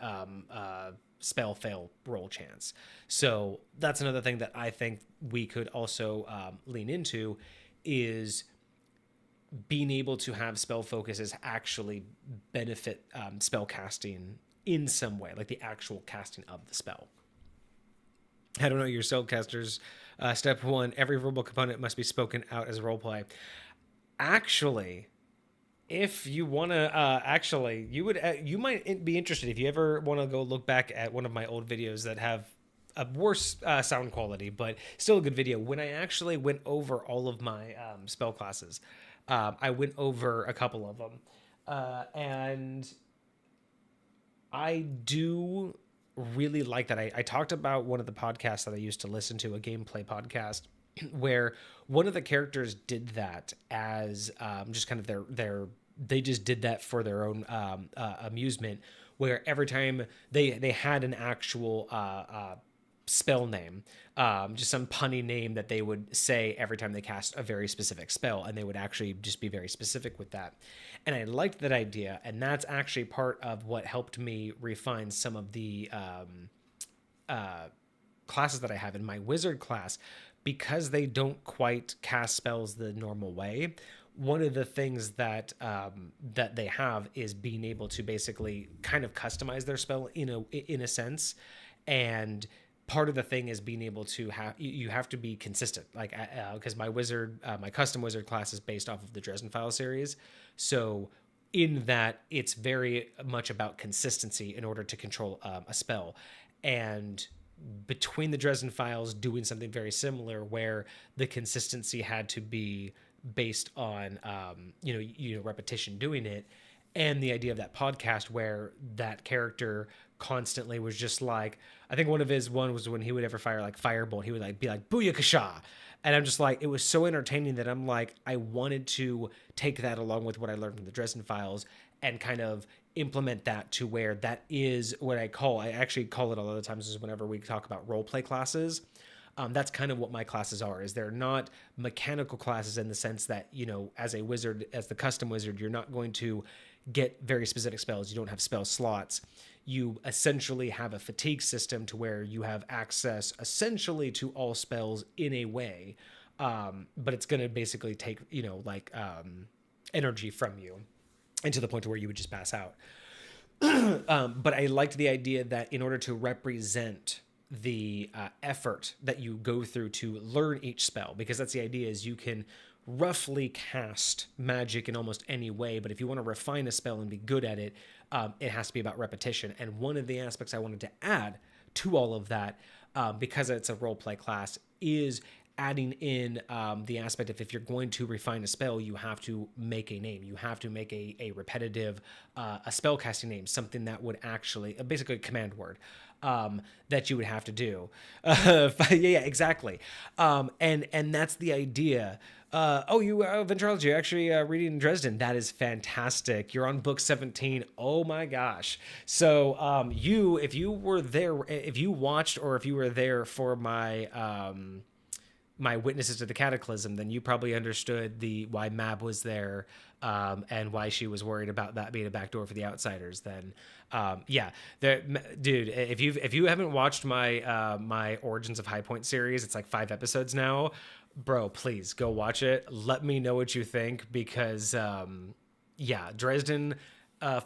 spell fail roll chance. So that's another thing that I think we could also lean into, is being able to have spell focuses actually benefit spell casting in some way, like the actual casting of the spell. I don't know your spellcasters. Step one: every verbal component must be spoken out as roleplay. Actually, if you want to, you might be interested if you ever want to go look back at one of my old videos that have a worse sound quality, but still a good video. When I actually went over all of my spell classes, I went over a couple of them, and I do really like that. I talked about one of the podcasts that I used to listen to, a gameplay podcast, where one of the characters did that as just kind of they just did that for their own amusement, where every time they had an actual spell name, just some punny name that they would say every time they cast a very specific spell, and they would actually just be very specific with that. And I liked that idea, and that's actually part of what helped me refine some of the classes that I have in my wizard class, because they don't quite cast spells the normal way. One of the things that that they have is being able to basically kind of customize their spell in a sense. And part of the thing is being able to you have to be consistent, like because my custom wizard class is based off of the Dresden File series, so in that it's very much about consistency in order to control a spell. And between the Dresden Files doing something very similar, where the consistency had to be based on repetition doing it, and the idea of that podcast where that character constantly was just like, I think one was when he would ever fire like firebolt, he would like be like booyakasha, and I'm just like, it was so entertaining that I'm like, I wanted to take that along with what I learned from the Dresden Files and kind of implement that to where that is what I actually call it a lot of times is whenever we talk about role play classes. That's kind of what my classes are, is they're not mechanical classes in the sense that, as a wizard, as the custom wizard, you're not going to get very specific spells. You don't have spell slots. You essentially have a fatigue system to where you have access essentially to all spells in a way. But it's going to basically take, energy from you, and to the point to where you would just pass out. But I liked the idea that in order to represent the effort that you go through to learn each spell, because that's the idea, is you can roughly cast magic in almost any way, but if you want to refine a spell and be good at it, it has to be about repetition. And one of the aspects I wanted to add to all of that, because it's a role play class, is adding in the aspect of, if you're going to refine a spell, you have to make a name. You have to make a repetitive, a spell casting name, something that would actually, basically a command word, that you would have to do. Yeah, exactly. And that's the idea. Ventrology, you're actually reading Dresden. That is fantastic. You're on book 17. Oh my gosh. So if you were there, if you watched, or if you were there for my my Witnesses to the Cataclysm, then you probably understood why Mab was there, and why she was worried about that being a backdoor for the outsiders. Then, dude, if you haven't watched my my Origins of High Point series, it's like 5 episodes now, bro. Please go watch it. Let me know what you think, because Dresden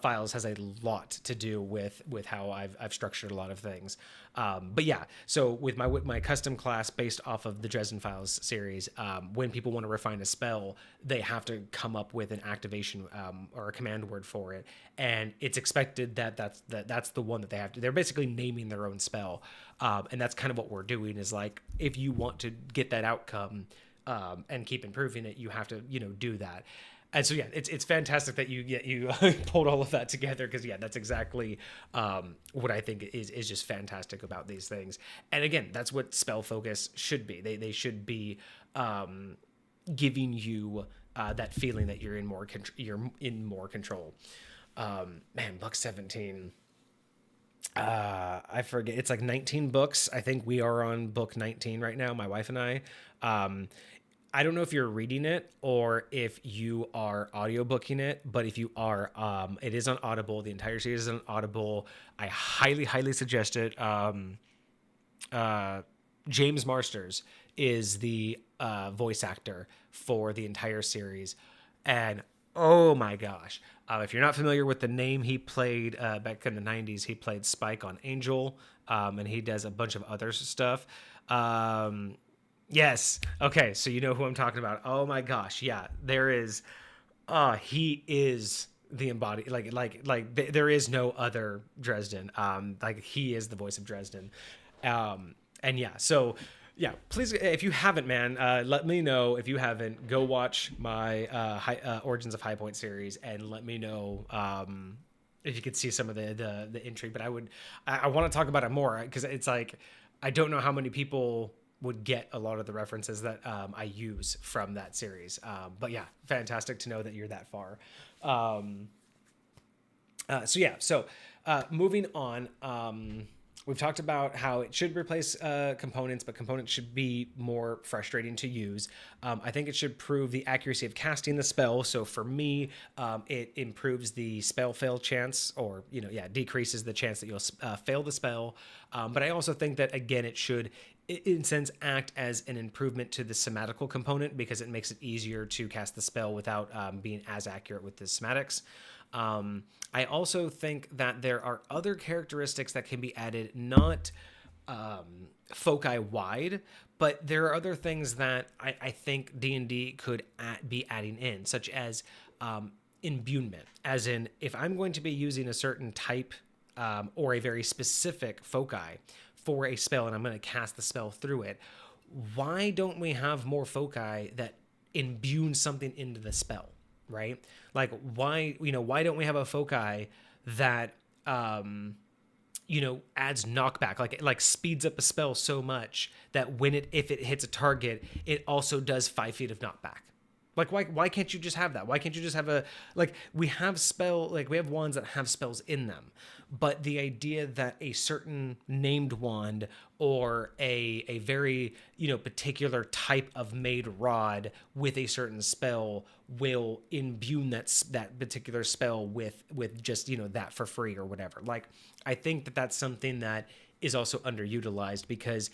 Files has a lot to do with how I've structured a lot of things. But yeah, so with my custom class based off of the Dresden Files series, when people want to refine a spell, they have to come up with an activation or a command word for it, and it's expected that's the one that they have to. They're basically naming their own spell, and that's kind of what we're doing. Is like, if you want to get that outcome and keep improving it, you have to do that. And so, yeah, it's fantastic that you pulled all of that together, because, yeah, that's exactly what I think is just fantastic about these things. And again, that's what spell focus should be. They should be giving you that feeling that you're in more control. Man, book 17. I forget. It's like 19 books. I think we are on book 19 right now, my wife and I. I don't know if you're reading it or if you are audiobooking it, but if you are, it is on Audible. The entire series is on Audible. I highly, highly suggest it. James Marsters is the voice actor for the entire series. And oh my gosh, if you're not familiar with the name, he played back in the 90s, he played Spike on Angel, and he does a bunch of other stuff. Yes. Okay, so you know who I'm talking about. Oh my gosh, yeah. There is he is the embody there is no other Dresden. Like he is the voice of Dresden. And yeah, so yeah, please, if you haven't, man, let me know. If you haven't, go watch my Origins of High Point series and let me know if you could see some of the intrigue. But I want to talk about it more because it's like I don't know how many people would get a lot of the references that I use from that series. But yeah, fantastic to know that you're that far. So moving on, we've talked about how it should replace components, but components should be more frustrating to use. I think it should improve the accuracy of casting the spell. So for me, it improves the spell fail chance, or decreases the chance that you'll fail the spell. But I also think that again, it should, in a sense, act as an improvement to the somatical component because it makes it easier to cast the spell without being as accurate with the somatics. I also think that there are other characteristics that can be added, not foci wide, but there are other things that I think D&D could be adding in, such as imbuement, as in if I'm going to be using a certain type or a very specific foci for a spell and I'm going to cast the spell through it, why don't we have more foci that imbue something into the spell, right? Like why don't we have a foci that adds knockback, like speeds up a spell so much that if it hits a target, it also does 5 feet of knockback. Like why can't you just have that? Why can't you just have we have wands that have spells in them, but the idea that a certain named wand or a very particular type of made rod with a certain spell will imbue that particular spell with just that for free or whatever. Like I think that that's something that is also underutilized because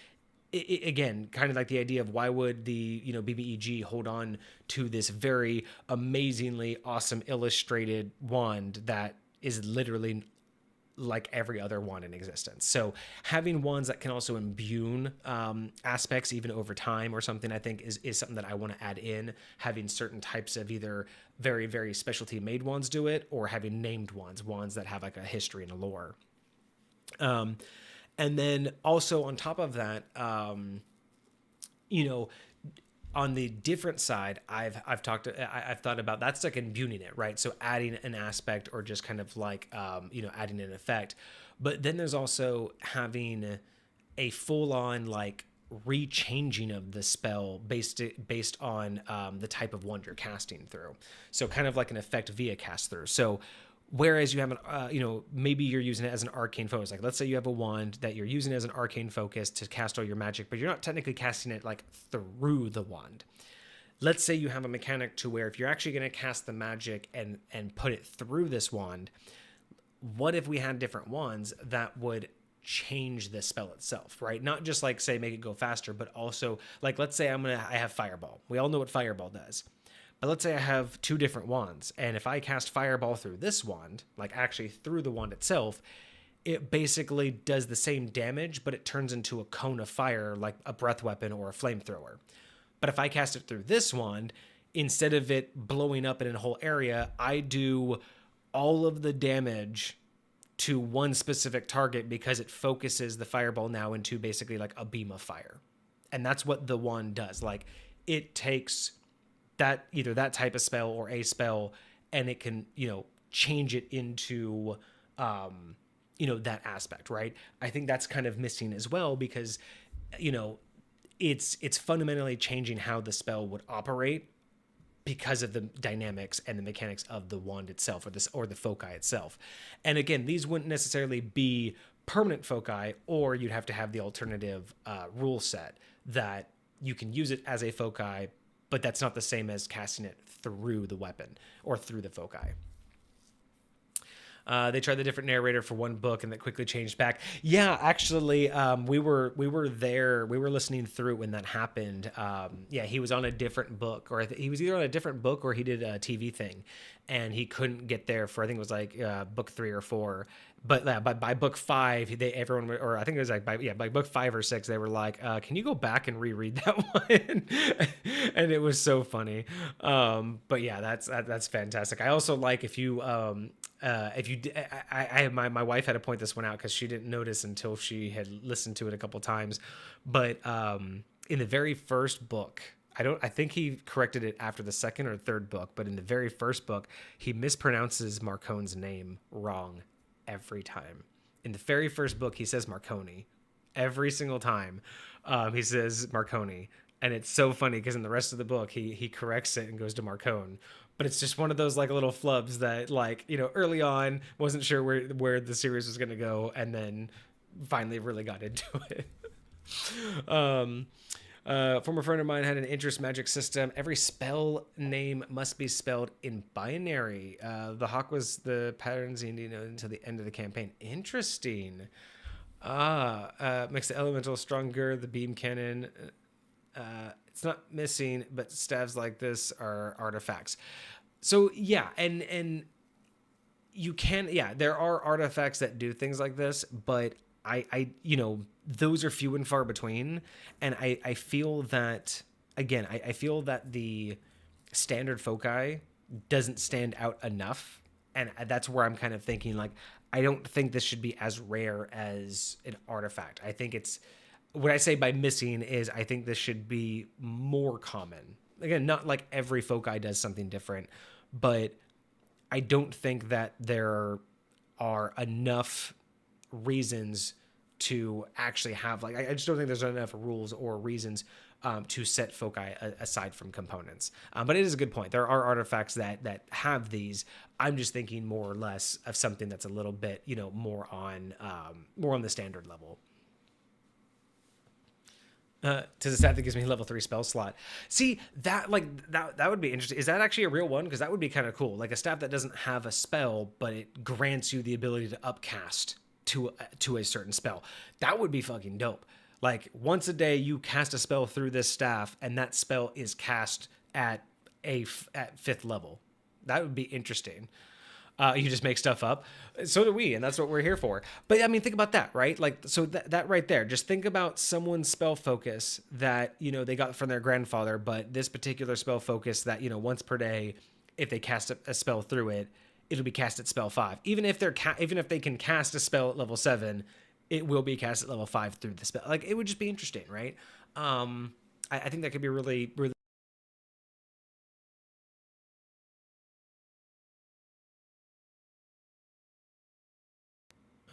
again, kind of like the idea of why would the BBEG hold on to this very amazingly awesome illustrated wand that is literally like every other wand in existence. So having wands that can also imbue aspects even over time or something, I think is something that I want to add in. Having certain types of either very, very specialty made wands do it, or having named wands that have like a history and a lore. And then also on top of that, on the different side, I've thought about that's like imbuing it, right? So adding an aspect or just kind of like adding an effect. But then there's also having a full on like rechanging of the spell based on the type of wand you're casting through. So kind of like an effect via cast through. So whereas you have maybe you're using it as an arcane focus. Like let's say you have a wand that you're using as an arcane focus to cast all your magic, but you're not technically casting it like through the wand. Let's say you have a mechanic to where if you're actually going to cast the magic and put it through this wand, what if we had different wands that would change the spell itself, right? Not just like say make it go faster, but also like let's say I have Fireball. We all know what Fireball does. But let's say I have two different wands, and if I cast Fireball through this wand, like actually through the wand itself, it basically does the same damage, but it turns into a cone of fire like a breath weapon or a flamethrower. But if I cast it through this wand, instead of it blowing up in a whole area, I do all of the damage to one specific target because it focuses the Fireball now into basically like a beam of fire. And that's what the wand does. Like it takes that either that type of spell or a spell, and it can change it into that aspect, right? I think that's kind of missing as well because it's fundamentally changing how the spell would operate because of the dynamics and the mechanics of the wand itself or the foci itself. And again, these wouldn't necessarily be permanent foci, or you'd have to have the alternative rule set that you can use it as a foci, but that's not the same as casting it through the weapon or through the foci. They tried the different narrator for one book, and that quickly changed back. Yeah, actually, we were there. We were listening through when that happened. Yeah, he was on a different book, or he was either on a different book or he did a TV thing, and he couldn't get there for, I think it was like book 3 or 4. But by book 5, everyone, or I think it was like by book 5 or 6, they were like, "Can you go back and reread that one?" And it was so funny. But yeah, that's fantastic. I also like if you I my wife had to point this one out because she didn't notice until she had listened to it a couple times. But in the very first book, I think he corrected it after the second or third book, but in the very first book, he mispronounces Marcone's name wrong every time. In the very first book, he says Marconi. Every single time, he says Marconi. And it's so funny because in the rest of the book, he corrects it and goes to Marcone. But it's just one of those like little flubs that, like, early on wasn't sure where the series was going to go, and then finally really got into it. Former friend of mine had an interest magic system. Every spell name must be spelled in binary. The hawk was the patterns until the end of the campaign. Interesting. Makes the elemental stronger. The beam cannon. It's not missing, but staves like this are artifacts. So yeah, and you can, there are artifacts that do things like this, but I those are few and far between. And I feel that, again, I feel that the standard foci doesn't stand out enough. And that's where I'm kind of thinking, like, I don't think this should be as rare as an artifact. I think it's, what I say by missing is I think this should be more common. Again, not like every foci does something different, but I don't think that there are enough reasons to actually have, like, I just don't think there's enough rules or reasons to set foci aside from components. But it is a good point. There are artifacts that have these. I'm just thinking more or less of something that's a little bit, more on the standard level. To the stat that gives me level 3 spell slot. See, that would be interesting. Is that actually a real one? Because that would be kind of cool. Like a staff that doesn't have a spell, but it grants you the ability to upcast to a certain spell. That would be fucking dope. Like once a day you cast a spell through this staff, and that spell is cast at 5th level. That would be interesting. You just make stuff up. So do we, and that's what we're here for. But I mean, think about that, right? Like, so that right there, just think about someone's spell focus that, they got from their grandfather, but this particular spell focus that, once per day, if they cast a spell through it, it'll be cast at spell 5. Even if they can cast a spell at level 7, it will be cast at level 5 through the spell. Like, it would just be interesting, right? I think that could be really, really.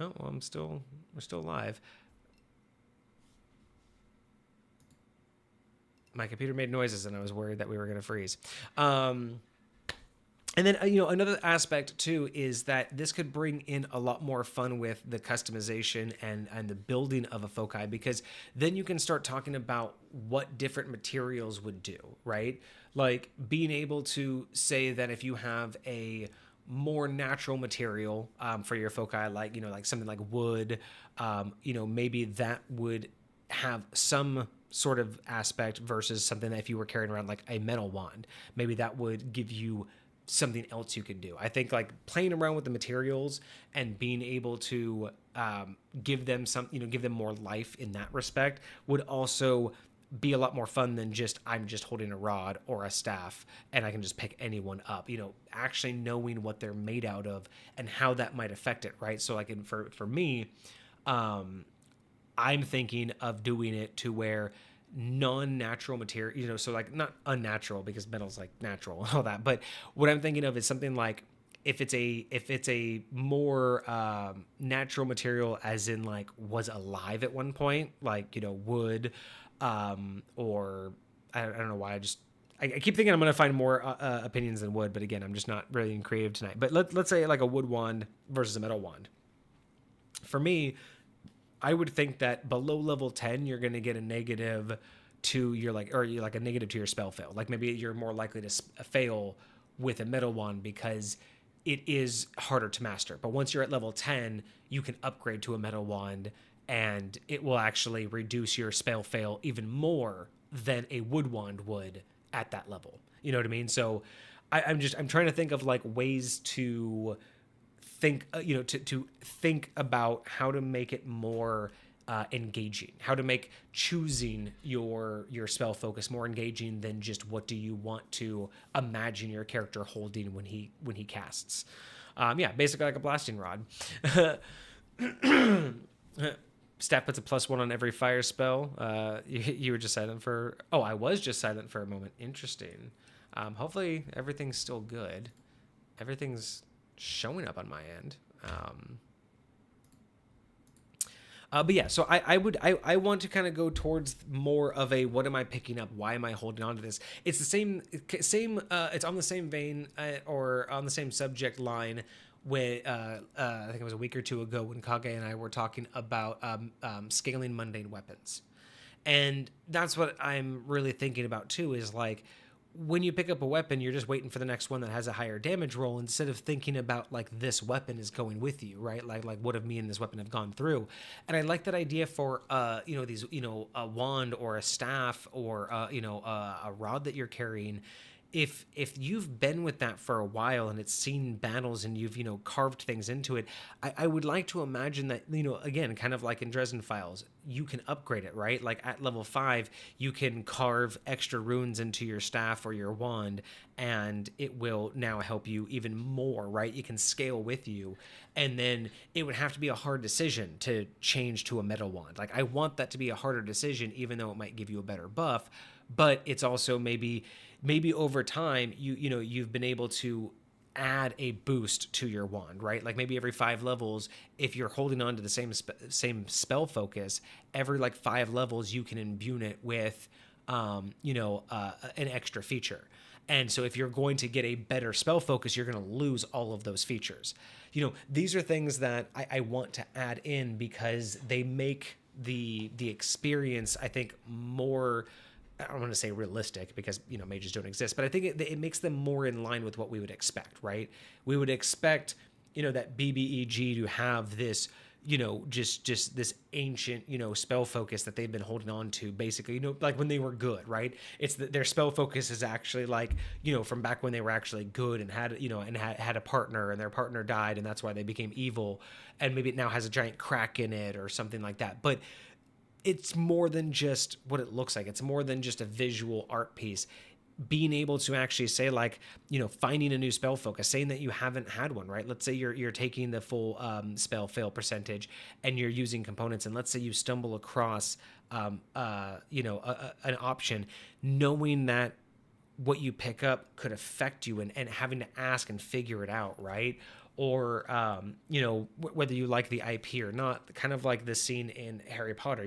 Oh, well, we're still live. My computer made noises and I was worried that we were going to freeze. And then, another aspect too is that this could bring in a lot more fun with the customization and the building of a foci, because then you can start talking about what different materials would do, right? Like being able to say that if you have a more natural material for your foci, like like something like wood, maybe that would have some sort of aspect versus something that if you were carrying around like a metal wand, maybe that would give you something else you can do. I think like playing around with the materials and being able to give them give them more life in that respect would also be a lot more fun than just I'm just holding a rod or a staff and I can just pick anyone up. Actually knowing what they're made out of and how that might affect it, right? So like for me, I'm thinking of doing it to where non-natural material, so like not unnatural because metal's like natural and all that, but what I'm thinking of is something like if it's a more natural material, as in like was alive at one point, like wood, or I don't know why I keep thinking I'm going to find more opinions than wood, but again, I'm just not really creative tonight. But let's say like a wood wand versus a metal wand. For me, I would think that below level 10, you're going to get a negative to your a negative to your spell fail. Like maybe you're more likely to fail with a metal wand because it is harder to master. But once you're at level 10, you can upgrade to a metal wand, and it will actually reduce your spell fail even more than a wood wand would at that level. You know what I mean? So I'm trying to think of like ways to think, to think about how to make it more engaging, how to make choosing your spell focus more engaging than just what do you want to imagine your character holding when he casts. Basically like a blasting rod. Staff puts a +1 on every fire spell. You were just silent for... Oh, I was just silent for a moment. Interesting. Hopefully everything's still good. Everything's showing up on my end. But yeah, so I want to kind of go towards more of a, what am I picking up? Why am I holding on to this? It's the same, it's on the same vein or on the same subject line when I think it was a week or two ago when Kage and I were talking about scaling mundane weapons. And that's what I'm really thinking about too, is like, when you pick up a weapon, you're just waiting for the next one that has a higher damage roll instead of thinking about like this weapon is going with you, right? Like what have me and this weapon have gone through. And I like that idea for these, a wand or a staff or a rod that you're carrying. If you've been with that for a while and it's seen battles and you've carved things into it, I would like to imagine that, again, kind of like in Dresden Files, you can upgrade it, right? Like at level 5, you can carve extra runes into your staff or your wand, and it will now help you even more, right? You can scale with you, and then it would have to be a hard decision to change to a metal wand. Like I want that to be a harder decision, even though it might give you a better buff, but it's also maybe over time you've been able to add a boost to your wand, right? Like maybe every 5 levels, if you're holding on to the same spell focus, every like 5 levels you can imbue it with an extra feature. And so if you're going to get a better spell focus, you're going to lose all of those features. These are things that I want to add in because they make the experience, I think, more, I don't want to say realistic because, mages don't exist, but I think it makes them more in line with what we would expect, right? We would expect, that BBEG to have this, just this ancient, spell focus that they've been holding on to basically, like when they were good, right? It's that their spell focus is actually like, from back when they were actually good and had, had a partner and their partner died and that's why they became evil. And maybe it now has a giant crack in it or something like that. But it's more than just what it looks like. It's more than just a visual art piece. Being able to actually say, like, finding a new spell focus, saying that you haven't had one, right? Let's say you're taking the full spell fail percentage and you're using components, and let's say you stumble across, an option, knowing that what you pick up could affect you and having to ask and figure it out, right? Or, whether you like the IP or not, kind of like the scene in Harry Potter,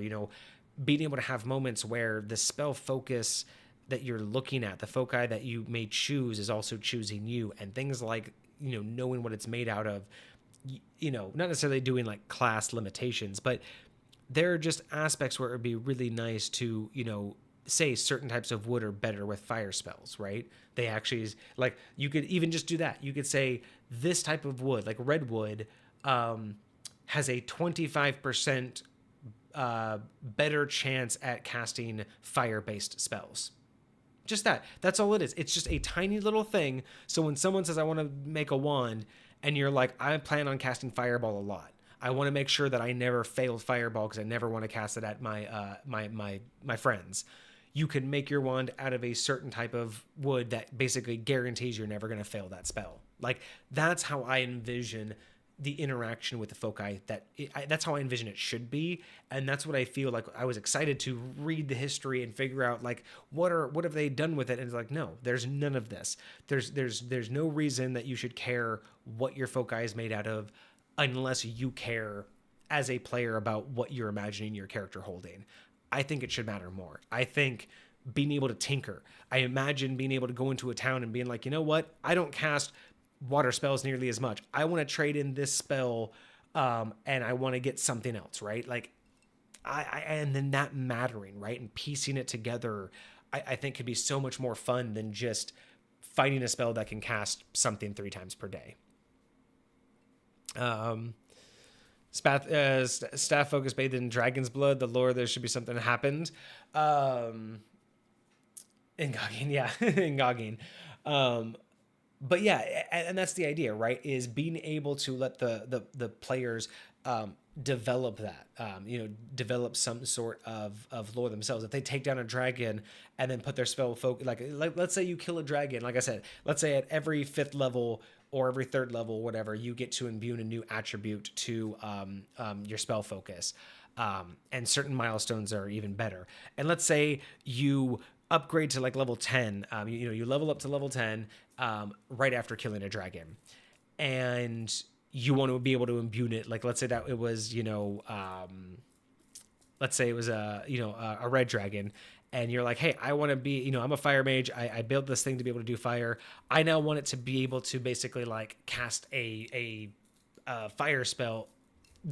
being able to have moments where the spell focus that you're looking at, the foci that you may choose is also choosing you, and things like, knowing what it's made out of, not necessarily doing like class limitations, but there are just aspects where it would be really nice to, say certain types of wood are better with fire spells, right? They actually, like, you could even just do that. You could say this type of wood, like redwood, has a 25% better chance at casting fire-based spells. Just that. That's all it is. It's just a tiny little thing. So when someone says, I want to make a wand, and you're like, I plan on casting fireball a lot, I want to make sure that I never failed fireball because I never want to cast it at my friends. You can make your wand out of a certain type of wood that basically guarantees you're never going to fail that spell. Like, that's how I envision the interaction with the foci. That's how I envision it should be, and that's what I feel like. I was excited to read the history and figure out, like, what have they done with it. And it's like, no, there's none of this. There's no reason that you should care what your foci is made out of unless you care as a player about what you're imagining your character holding. I think it should matter more. I think being able to tinker, I imagine being able to go into a town and being like, you know what? I don't cast water spells nearly as much. I want to trade in this spell, and I want to get something else, right? Like, and then that mattering, right? And piecing it together, I think could be so much more fun than just finding a spell that can cast something 3 times per day. Um, staff focus bathed in dragon's blood. The lore, there should be something that happened. In Goggin, yeah, in Goggin. Um, but yeah, and that's the idea, right? Is being able to let the players develop that, develop some sort of lore themselves. If they take down a dragon and then put their spell focus, like let's say you kill a dragon, like I said, let's say at every 5th level or every 3rd level, whatever, you get to imbue a new attribute to your spell focus. And certain milestones are even better. And let's say you upgrade to like level 10, you level up to level 10 right after killing a dragon. And you want to be able to imbue it. Like, let's say that it was, let's say it was a red dragon. And you're like, hey, I want to be, I'm a fire mage. I built this thing to be able to do fire. I now want it to be able to basically like cast a fire spell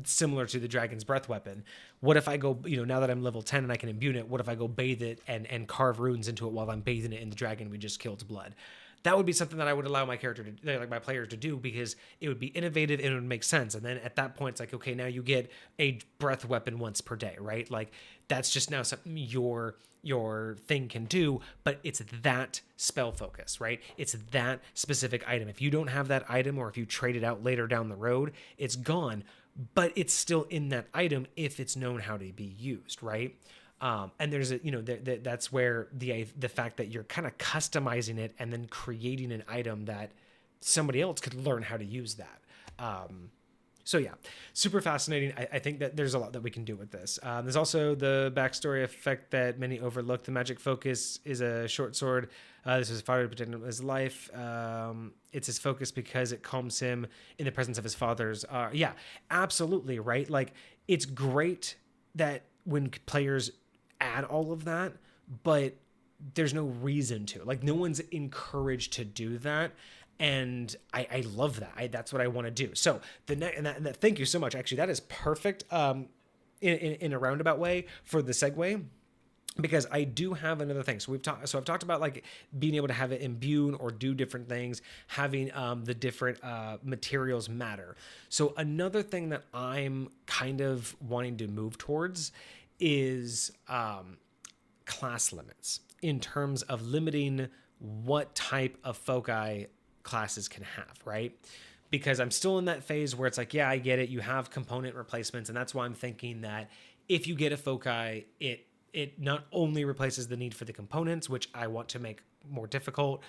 similar to the dragon's breath weapon. What if I go, now that I'm level 10 and I can imbue it, what if I go bathe it and carve runes into it while I'm bathing it in the dragon we just killed's blood? That would be something that I would allow my character to, like my players to do, because it would be innovative and it would make sense. And then at that point, it's like, okay, now you get a breath weapon once per day, right? Like that's just now something your thing can do, but it's that spell focus, right? It's that specific item. If you don't have that item, or if you trade it out later down the road, it's gone, but it's still in that item if it's known how to be used, right? And there's that's where the fact that you're kind of customizing it and then creating an item that somebody else could learn how to use that. So yeah, super fascinating. I think that there's a lot that we can do with this. There's also the backstory effect that many overlook. The magic focus is a short sword. This is father to protect his life. It's his focus because it calms him in the presence of his fathers. Yeah, absolutely, right? Like, it's great that when players add all of that, but there's no reason to. Like, no one's encouraged to do that. And I love that. That's what I want to do. So thank you so much. Actually, that is perfect in a roundabout way for the segue, because I do have another thing. So I've talked about like being able to have it imbued or do different things, having the different materials matter. So another thing that I'm kind of wanting to move towards is class limits, in terms of limiting what type of foci classes can have, right? Because I'm still in that phase where it's like, yeah, I get it. You have component replacements. And that's why I'm thinking that if you get a foci, it not only replaces the need for the components, which I want to make more difficult,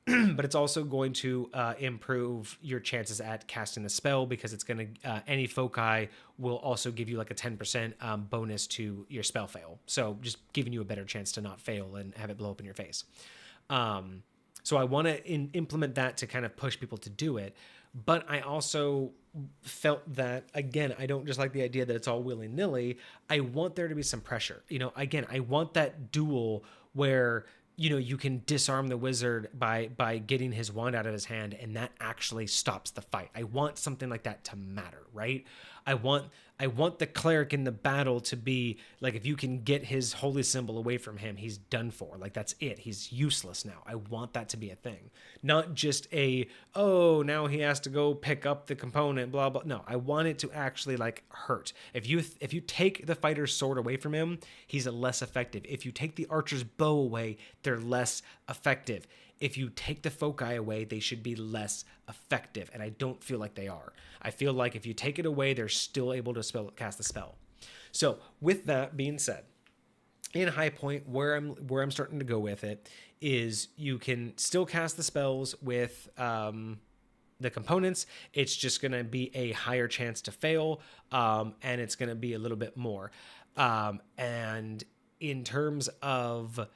but it's also going to improve your chances at casting the spell, because it's going to, any foci will also give you like a 10% bonus to your spell fail. So just giving you a better chance to not fail and have it blow up in your face. So I want to implement that to kind of push people to do it. But I also felt that, again, I don't just like the idea that it's all willy-nilly. I want there to be some pressure. Again, I want that duel where, you can disarm the wizard by getting his wand out of his hand, and that actually stops the fight. I want something like that to matter, right? I want the cleric in the battle to be like, if you can get his holy symbol away from him, he's done for. Like, that's it. He's useless now. I want that to be a thing. Not just now he has to go pick up the component, blah, blah. No, I want it to actually like hurt. If you take the fighter's sword away from him, he's less effective. If you take the archer's bow away, they're less effective. If you take the foci away, they should be less effective, and I don't feel like they are. I feel like if you take it away, they're still able to cast the spell. So with that being said, in High Point, where I'm starting to go with it is you can still cast the spells with the components. It's just going to be a higher chance to fail, and it's going to be a little bit more. And in terms of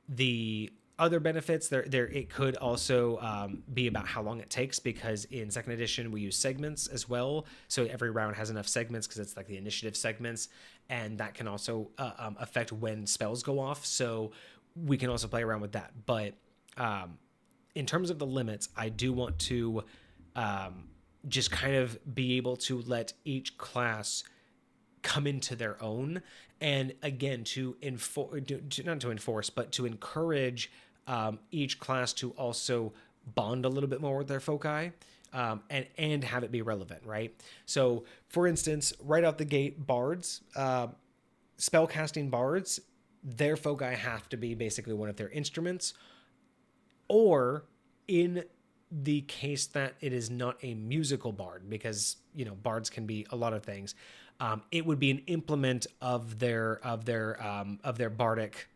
the other benefits, there it could also be about how long it takes, because in second edition we use segments as well. So every round has enough segments, because it's like the initiative segments, and that can also affect when spells go off. So we can also play around with that. But in terms of the limits, I do want to just kind of be able to let each class come into their own, and again to encourage each class to also bond a little bit more with their foci. and have it be relevant, right? So, for instance, right out the gate, bards, spellcasting bards, their foci have to be basically one of their instruments, or in the case that it is not a musical bard, because bards can be a lot of things. It would be an implement of their bardic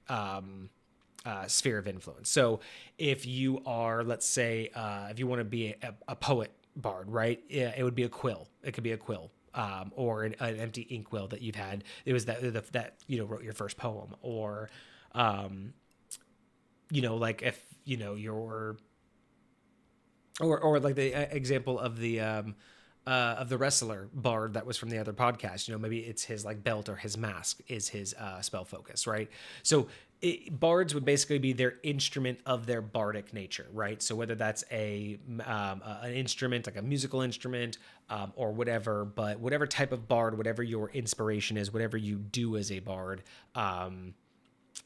sphere of influence. So if you are, let's say, if you want to be a poet bard, right? It would be a quill. It could be a quill. Or an empty inkwell that you've had. It was that wrote your first poem, or like if your or like the example of the wrestler bard that was from the other podcast. Maybe it's his like belt or his mask is his spell focus, right? So bards would basically be their instrument of their bardic nature, right? So whether that's an instrument, like a musical instrument, or whatever, but whatever type of bard, whatever your inspiration is, whatever you do as a bard,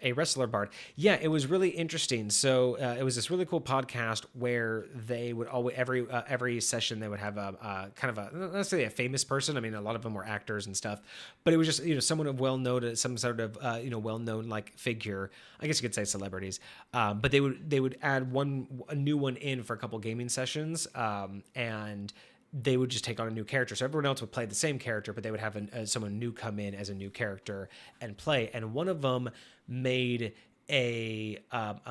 a wrestler bard. Yeah, it was really interesting. So it was this really cool podcast where they would always every session they would have a kind of not necessarily a famous person. I mean, a lot of them were actors and stuff, but it was just someone of well-known, some sort of well-known like figure. I guess you could say celebrities. But they would add a new one in for a couple gaming sessions, and they would just take on a new character. So everyone else would play the same character, but they would have someone new come in as a new character and play. And one of them made a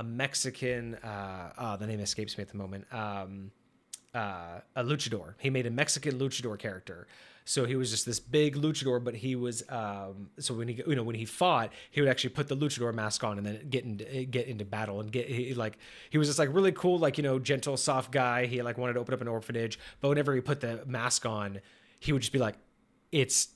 Mexican, the name escapes me at the moment, a luchador. He made a Mexican luchador character. So he was just this big luchador, but he was so when he fought, he would actually put the luchador mask on and then get into battle and he was just like really cool, like gentle, soft guy. He like wanted to open up an orphanage, but whenever he put the mask on, he would just be like, it's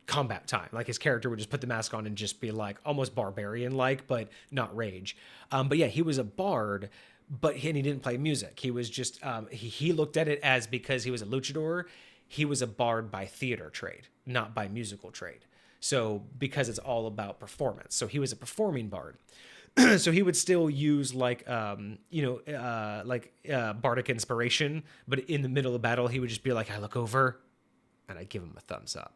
combat time. Like his character would just put the mask on and just be like almost barbarian like, but not rage. But yeah, he was a bard. But he didn't play music. He was just he looked at it as, because he was a luchador, he was a bard by theater trade, not by musical trade. So because it's all about performance, so he was a performing bard. So he would still use like bardic inspiration, but in the middle of battle, he would just be like, I look over, and I give him a thumbs up.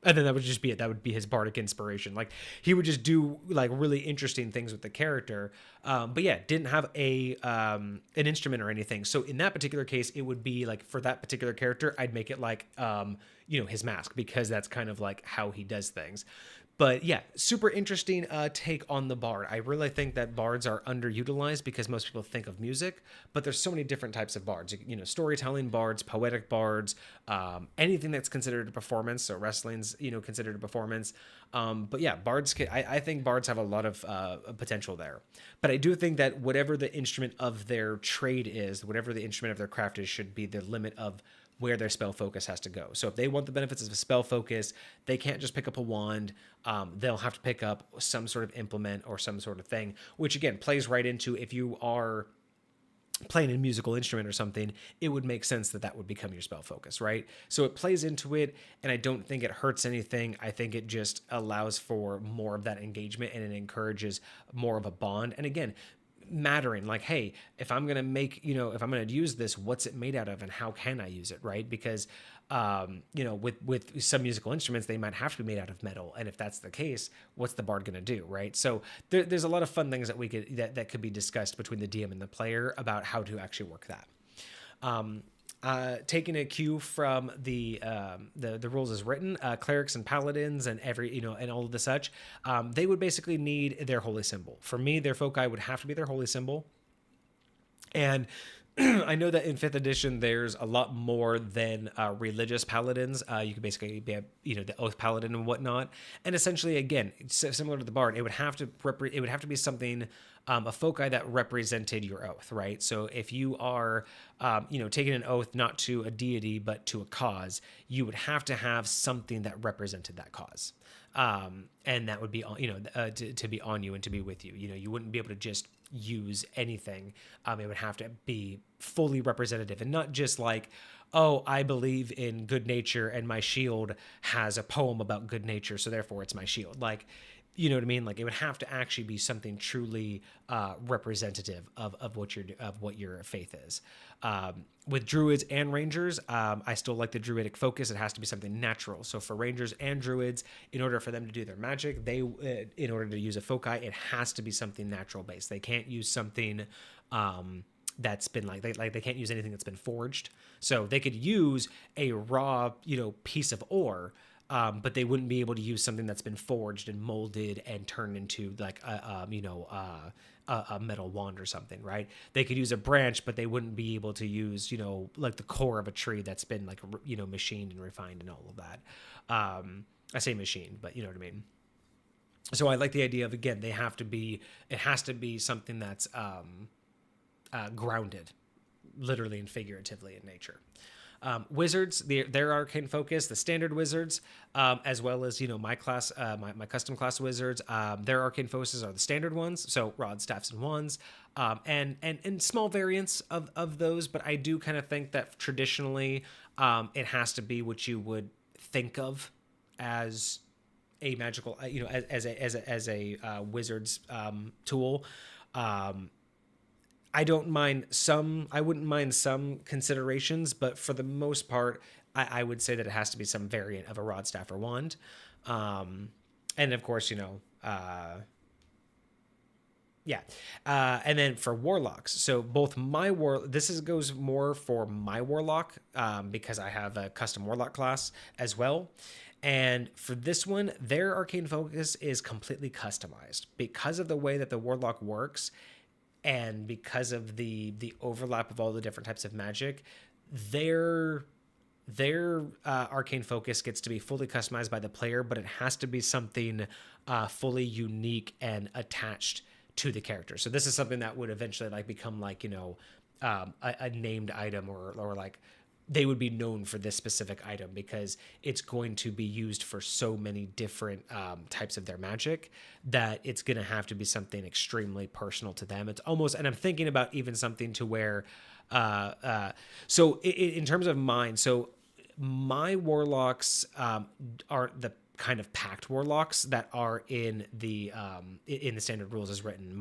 And then that would just be it. That would be his bardic inspiration. Like he would just do like really interesting things with the character. But yeah, didn't have an instrument or anything. So in that particular case, it would be like, for that particular character, I'd make it like, his mask, because that's kind of like how he does things. But yeah, super interesting take on the bard. I really think that bards are underutilized because most people think of music, but there's so many different types of bards. Storytelling bards, poetic bards, anything that's considered a performance. So wrestling's considered a performance. But yeah, bards. I think bards have a lot of potential there. But I do think that whatever the instrument of their trade is, whatever the instrument of their craft is, should be the limit of where their spell focus has to go. So if they want the benefits of a spell focus, they can't just pick up a wand. They'll have to pick up some sort of implement or some sort of thing, which again plays right into, if you are playing a musical instrument or something, it would make sense that would become your spell focus, right? So it plays into it, and I don't think it hurts anything. I think it just allows for more of that engagement, and it encourages more of a bond. And again, mattering, like, hey, if I'm going to make, if I'm going to use this, what's it made out of and how can I use it, right? Because with some musical instruments, they might have to be made out of metal, and if that's the case, what's the bard going to do, right? So there's a lot of fun things that could be discussed between the DM and the player about how to actually work that. Taking a cue from the rules as written, clerics and paladins and and all of the such, they would basically need their holy symbol. For me, their foci would have to be their holy symbol. And I know that in 5th edition, there's a lot more than religious paladins. You could basically be, the oath paladin and whatnot. And essentially, again, similar to the bard, it would have to be something, a foci that represented your oath, right? So if you are, taking an oath not to a deity but to a cause, you would have to have something that represented that cause. And that would be, to be on you and to be with you. You wouldn't be able to just use anything. It would have to be fully representative, and not just like, oh, I believe in good nature and my shield has a poem about good nature, so therefore it's my shield. Like, you know what I mean? Like it would have to actually be something truly representative of what your faith is. With druids and rangers, I still like the druidic focus. It has to be something natural. So for rangers and druids, in order for them to do their magic, in order to use a foci, it has to be something natural based. They can't use something that's been they can't use anything that's been forged. So they could use a raw, piece of ore. But they wouldn't be able to use something that's been forged and molded and turned into like a metal wand or something, right? They could use a branch, but they wouldn't be able to use, like the core of a tree that's been like, machined and refined and all of that. I say machined, but you know what I mean? So I like the idea of, again, it has to be something that's grounded, literally and figuratively in nature. Wizards, their arcane focus, the standard wizards, as well as my class, my custom class wizards, their arcane focuses are the standard ones, so rods, staffs, and wands, and small variants of those. But I do kind of think that traditionally, it has to be what you would think of as a magical, as a wizard's tool. I wouldn't mind some considerations, but for the most part, I would say that it has to be some variant of a rod, staff, or wand. And of course, and then for warlocks, so both goes more for my warlock, because I have a custom warlock class as well. And for this one, their arcane focus is completely customized because of the way that the warlock works. And because of the overlap of all the different types of magic, their arcane focus gets to be fully customized by the player, but it has to be something fully unique and attached to the character. So this is something that would eventually become a named item, or like they would be known for this specific item because it's going to be used for so many different types of their magic that it's going to have to be something extremely personal to them. It's almost, and I'm thinking about even something to where, so in terms of mine, so my warlocks aren't the kind of packed warlocks that are in the standard rules as written.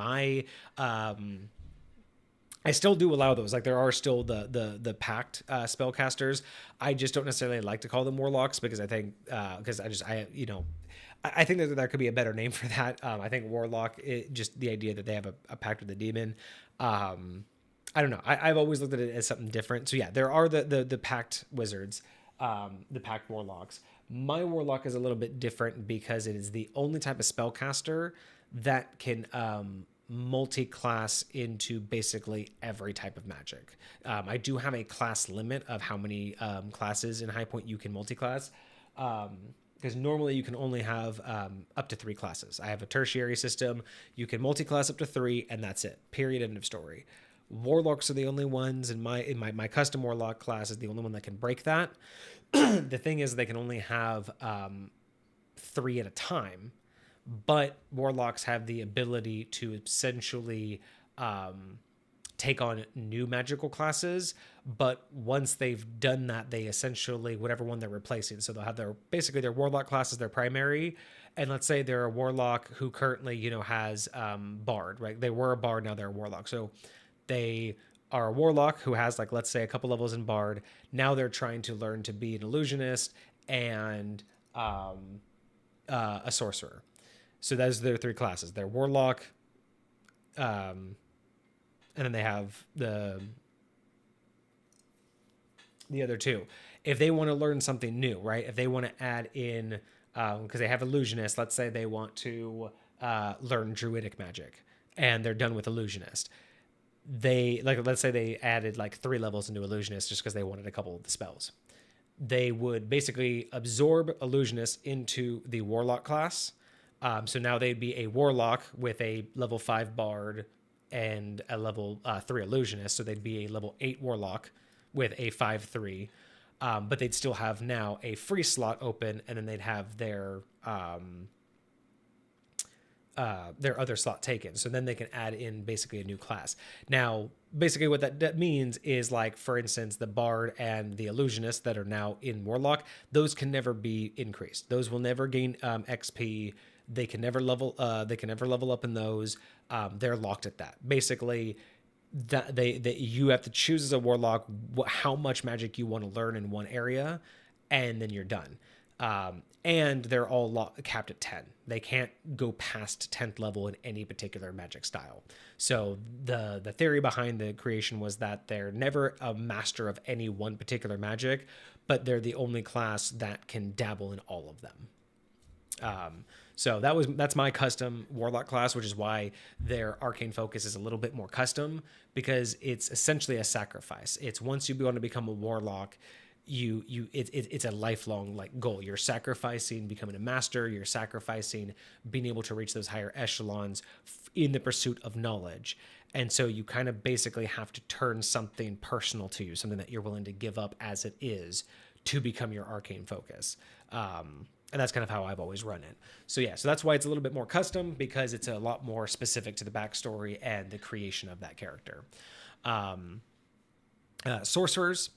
I still do allow those. Like there are still the packed spellcasters. I just don't necessarily like to call them warlocks because I think I think that there could be a better name for that. I think warlock, just the idea that they have a pact with the demon. I don't know. I've always looked at it as something different. So yeah, there are the packed wizards, the packed warlocks. My warlock is a little bit different because it is the only type of spellcaster that can multi-class into basically every type of magic. I do have a class limit of how many classes in High Point you can multi-class, because normally you can only have up to 3 classes. I have a tertiary system. You can multi-class up to 3, and that's it. Period. End of story. Warlocks are the only ones in my custom warlock class is the only one that can break that. The thing is, they can only have 3 at a time. But warlocks have the ability to essentially take on new magical classes. But once they've done that, they essentially, whatever one they're replacing. So they'll have their warlock class as their primary. And let's say they're a warlock who currently, has bard, right? They were a bard, now they're a warlock. So they are a warlock who has let's say a couple levels in bard. Now they're trying to learn to be an illusionist and a sorcerer. So those are their 3 classes. They're warlock, and then they have the other 2. If they want to learn something new, right? If they want to add in, because they have illusionist, let's say they want to learn druidic magic, and they're done with illusionist. Let's say they added 3 levels into illusionist just because they wanted a couple of the spells. They would basically absorb illusionist into the warlock class. So now they'd be a warlock with a level 5 bard and a level 3 illusionist. So they'd be a level 8 warlock with a 5/3. But they'd still have now a free slot open, and then they'd have their other slot taken. So then they can add in basically a new class. Now, basically what that means is for instance, the bard and the illusionist that are now in warlock, those can never be increased. Those will never gain XP. They can never level. They can never level up in those. They're locked at that. Basically, that you have to choose as a warlock how much magic you want to learn in one area, and then you're done. And they're all capped at 10. They can't go past 10th level in any particular magic style. So the theory behind the creation was that they're never a master of any one particular magic, but they're the only class that can dabble in all of them. So that's my custom warlock class, which is why their arcane focus is a little bit more custom, because it's essentially a sacrifice. It's once you want to become a warlock, it's a lifelong like goal. You're sacrificing becoming a master. You're sacrificing being able to reach those higher echelons in the pursuit of knowledge. And so you kind of basically have to turn something personal to you, something that you're willing to give up as it is, to become your arcane focus. And that's kind of how I've always run it. So yeah, so that's why it's a little bit more custom, because it's a lot more specific to the backstory and the creation of that character. Sorcerers,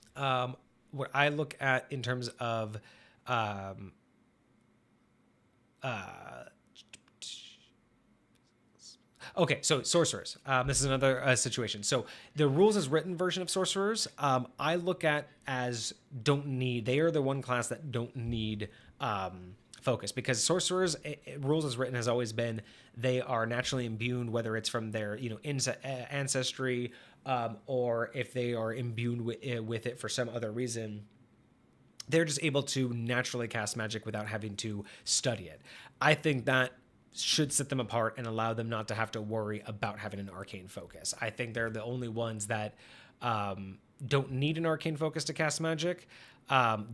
what I look at in terms of okay, so sorcerers. This is another situation. So the rules as written version of sorcerers, I look at as they are the one class that don't need focus, because sorcerers, rules as written has always been they are naturally imbued, whether it's from their ancestry, or if they are imbued with it for some other reason. They're just able to naturally cast magic without having to study it. I think that should set them apart and allow them not to have to worry about having an arcane focus. I think they're the only ones that don't need an arcane focus to cast magic.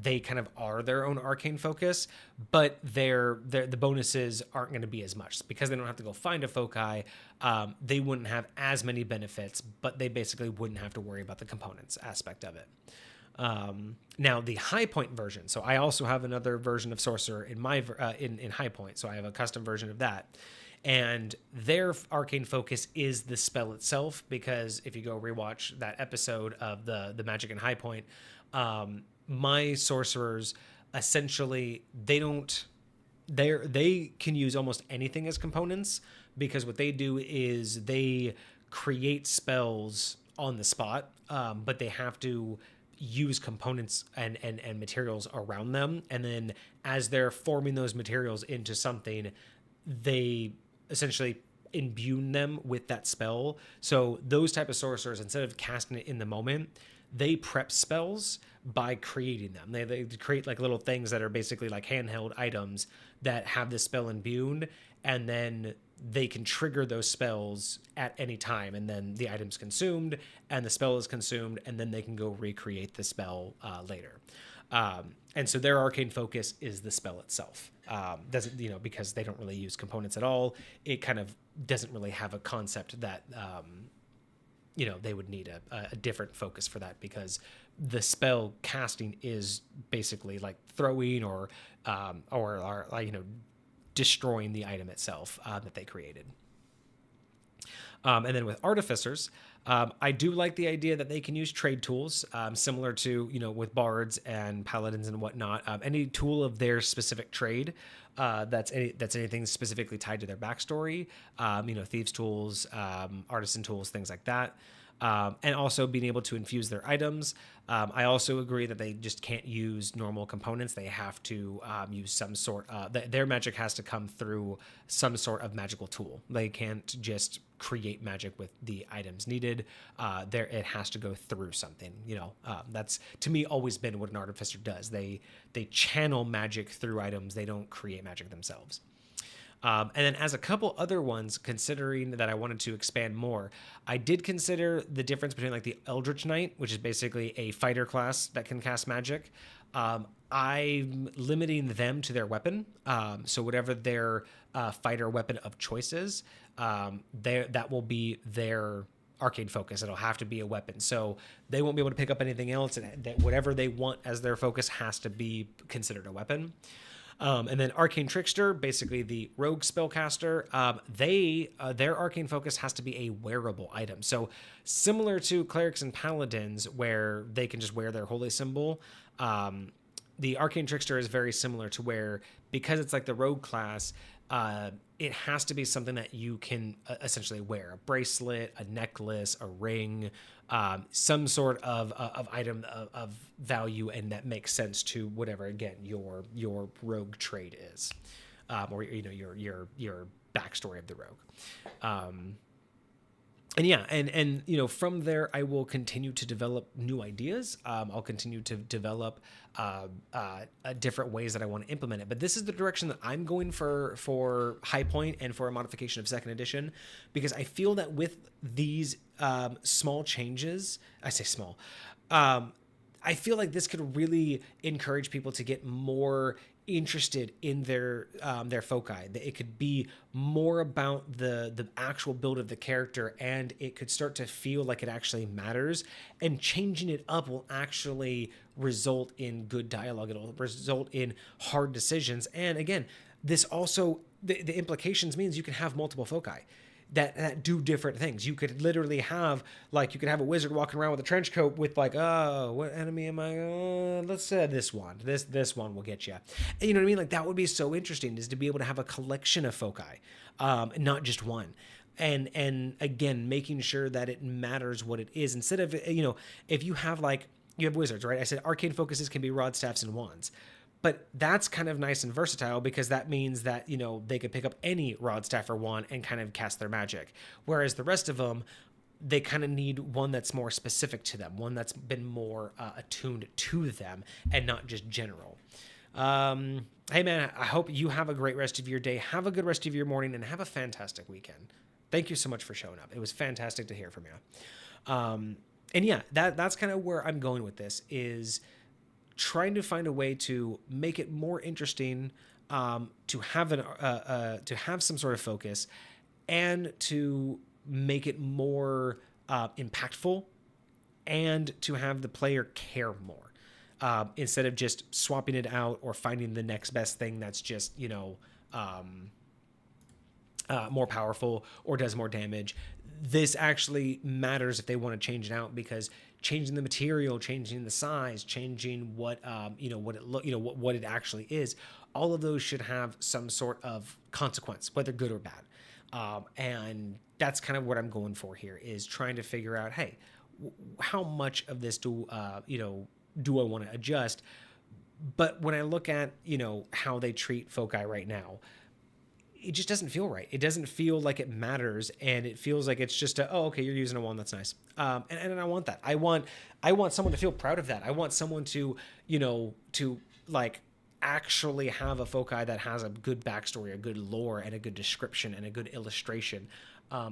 They kind of are their own arcane focus, but the bonuses aren't going to be as much because they don't have to go find a foci. They wouldn't have as many benefits, but they basically wouldn't have to worry about the components aspect of it. Now the high point version. So I also have another version of sorcerer in my in high point. So I have a custom version of that, and their arcane focus is the spell itself. Because if you go rewatch that episode of the magic in high point, my sorcerers essentially they can use almost anything as components, because what they do is they create spells on the spot, but they have to use components and materials around them, and then as they're forming those materials into something, they essentially imbue them with that spell. So those type of sorcerers, instead of casting it in the moment, they prep spells by creating them. They create like little things that are basically like handheld items that have this spell imbued, and then they can trigger those spells at any time, and then the item's consumed and the spell is consumed, and then they can go recreate the spell later. And so their arcane focus is the spell itself. Doesn't, because they don't really use components at all, it kind of doesn't really have a concept that, they would need a different focus for that, because the spell casting is basically like throwing or destroying the item itself that they created. And then with artificers, I do like the idea that they can use trade tools, similar to, with bards and paladins and whatnot. Any tool of their specific trade, that's anything specifically tied to their backstory, thieves tools, artisan tools, things like that. And also being able to infuse their items. I also agree that they just can't use normal components. They have to use some sort their magic has to come through some sort of magical tool. They can't just create magic with the items needed. It has to go through something. That's to me always been what an artificer does. They channel magic through items. They don't create magic themselves. And then as a couple other ones, considering that I wanted to expand more, I did consider the difference between like the Eldritch Knight, which is basically a fighter class that can cast magic. I'm limiting them to their weapon. So whatever their fighter weapon of choice is, that will be their arcane focus. It'll have to be a weapon. So they won't be able to pick up anything else, and that whatever they want as their focus has to be considered a weapon. And then Arcane Trickster, basically the rogue spellcaster, their arcane focus has to be a wearable item. So similar to clerics and paladins, where they can just wear their holy symbol, the Arcane Trickster is very similar to where, because it's like the rogue class, it has to be something that you can essentially wear: a bracelet, a necklace, a ring, some sort of item of value, and that makes sense to whatever, again, your rogue trait is, or your backstory of the rogue. And yeah, and from there, I will continue to develop new ideas. I'll continue to develop different ways that I want to implement it. But this is the direction that I'm going for High Point and for a modification of second edition, because I feel that with these small changes, I say small, I feel like this could really encourage people to get more interested in their foci. It could be more about the actual build of the character, and it could start to feel like it actually matters, and changing it up will actually result in good dialogue. It'll result in hard decisions. And again, this also, the implications means you can have multiple foci that do different things. You could literally have, like, you could have a wizard walking around with a trench coat with, like, oh, what enemy am I? Let's say this one. This one will get you. And you know what I mean? Like, that would be so interesting, is to be able to have a collection of foci, not just one. And again, making sure that it matters what it is. Instead of, if you have, like, you have wizards, right? I said arcane focuses can be rod, staffs, and wands. But that's kind of nice and versatile, because that means that, they could pick up any rod, staff, or wand and kind of cast their magic. Whereas the rest of them, they kind of need one that's more specific to them, one that's been more attuned to them, and not just general. Hey, man, I hope you have a great rest of your day. Have a good rest of your morning, and have a fantastic weekend. Thank you so much for showing up. It was fantastic to hear from you. And yeah, that's kind of where I'm going with this, is trying to find a way to make it more interesting, to have some sort of focus, and to make it more impactful, and to have the player care more, instead of just swapping it out or finding the next best thing that's just more powerful or does more damage. This actually matters if they want to change it out, because changing the material, changing the size, changing what what it actually is, all of those should have some sort of consequence, whether good or bad. And that's kind of what I'm going for here, is trying to figure out, hey, how much of this do I want to adjust? But when I look at how they treat foci right now, it just doesn't feel right. It doesn't feel like it matters, and it feels like it's just okay, you're using a wand, that's nice. And I want that. I want someone to feel proud of that. I want someone to like actually have a foci that has a good backstory, a good lore, and a good description, and a good illustration,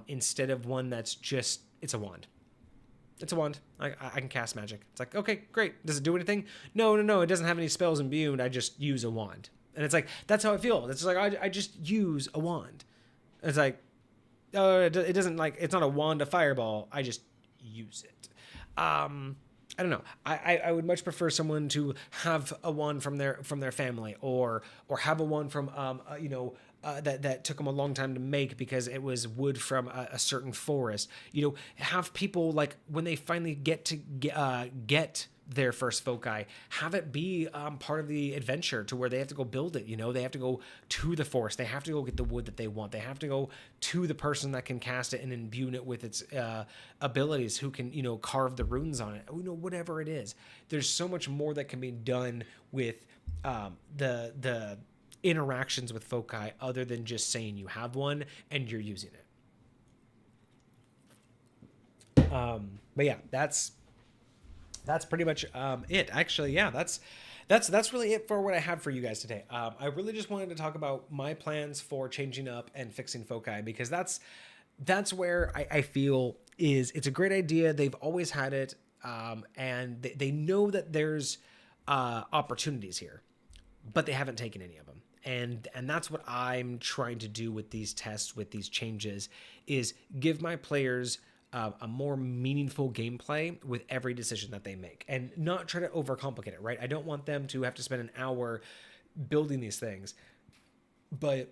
instead of one that's just, it's a wand. It's a wand. I can cast magic. It's like, okay, great. Does it do anything? No. It doesn't have any spells imbued. I just use a wand. And it's like, that's how I feel. It's like, I just use a wand. It's like, it doesn't, like, it's not a wand, a fireball. I just use it. I don't know. I would much prefer someone to have a wand from their family, or have a wand from, that took them a long time to make because it was wood from a certain forest. Have people, like, when they finally get to get their first foci, have it be part of the adventure, to where they have to go build it. They have to go to the forest, they have to go get the wood that they want, they have to go to the person that can cast it and imbue it with its abilities, who can carve the runes on it, whatever it is. There's so much more that can be done with the interactions with foci, other than just saying you have one and you're using it. But yeah, that's pretty much it. Actually, yeah, that's really it for what I have for you guys today. I really just wanted to talk about my plans for changing up and fixing foci, because that's where I feel it's a great idea. They've always had it, and they know that there's opportunities here, but they haven't taken any of them. And that's what I'm trying to do with these tests, with these changes, is give my players a more meaningful gameplay with every decision that they make, and not try to overcomplicate it, right? I don't want them to have to spend an hour building these things, but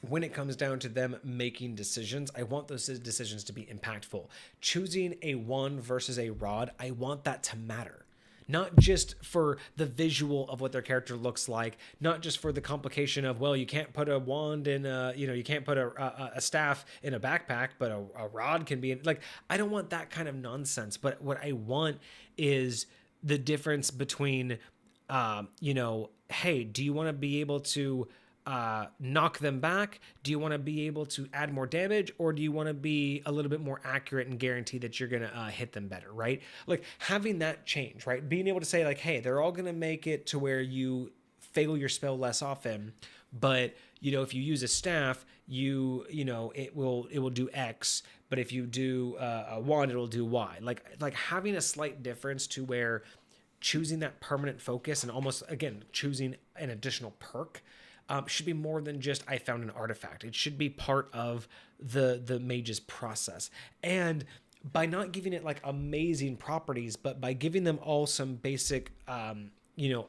when it comes down to them making decisions, I want those decisions to be impactful. Choosing a wand versus a rod, I want that to matter. not just for the visual of what their character looks like, not just for the complication of, well, you can't put a wand in you can't put a staff in a backpack, but a rod can be in, like, I don't want that kind of nonsense. But what I want is the difference between, hey, do you want to be able to knock them back? Do you want to be able to add more damage, or do you want to be a little bit more accurate and guarantee that you're going to hit them better, right? Like, having that change, right? Being able to say, like, hey, they're all going to make it to where you fail your spell less often, but if you use a staff, it will do X, but if you do a wand, it'll do Y. Like having a slight difference to where choosing that permanent focus and almost, again, choosing an additional perk should be more than just I found an artifact. It should be part of the mage's process. And by not giving it like amazing properties, but by giving them all some basic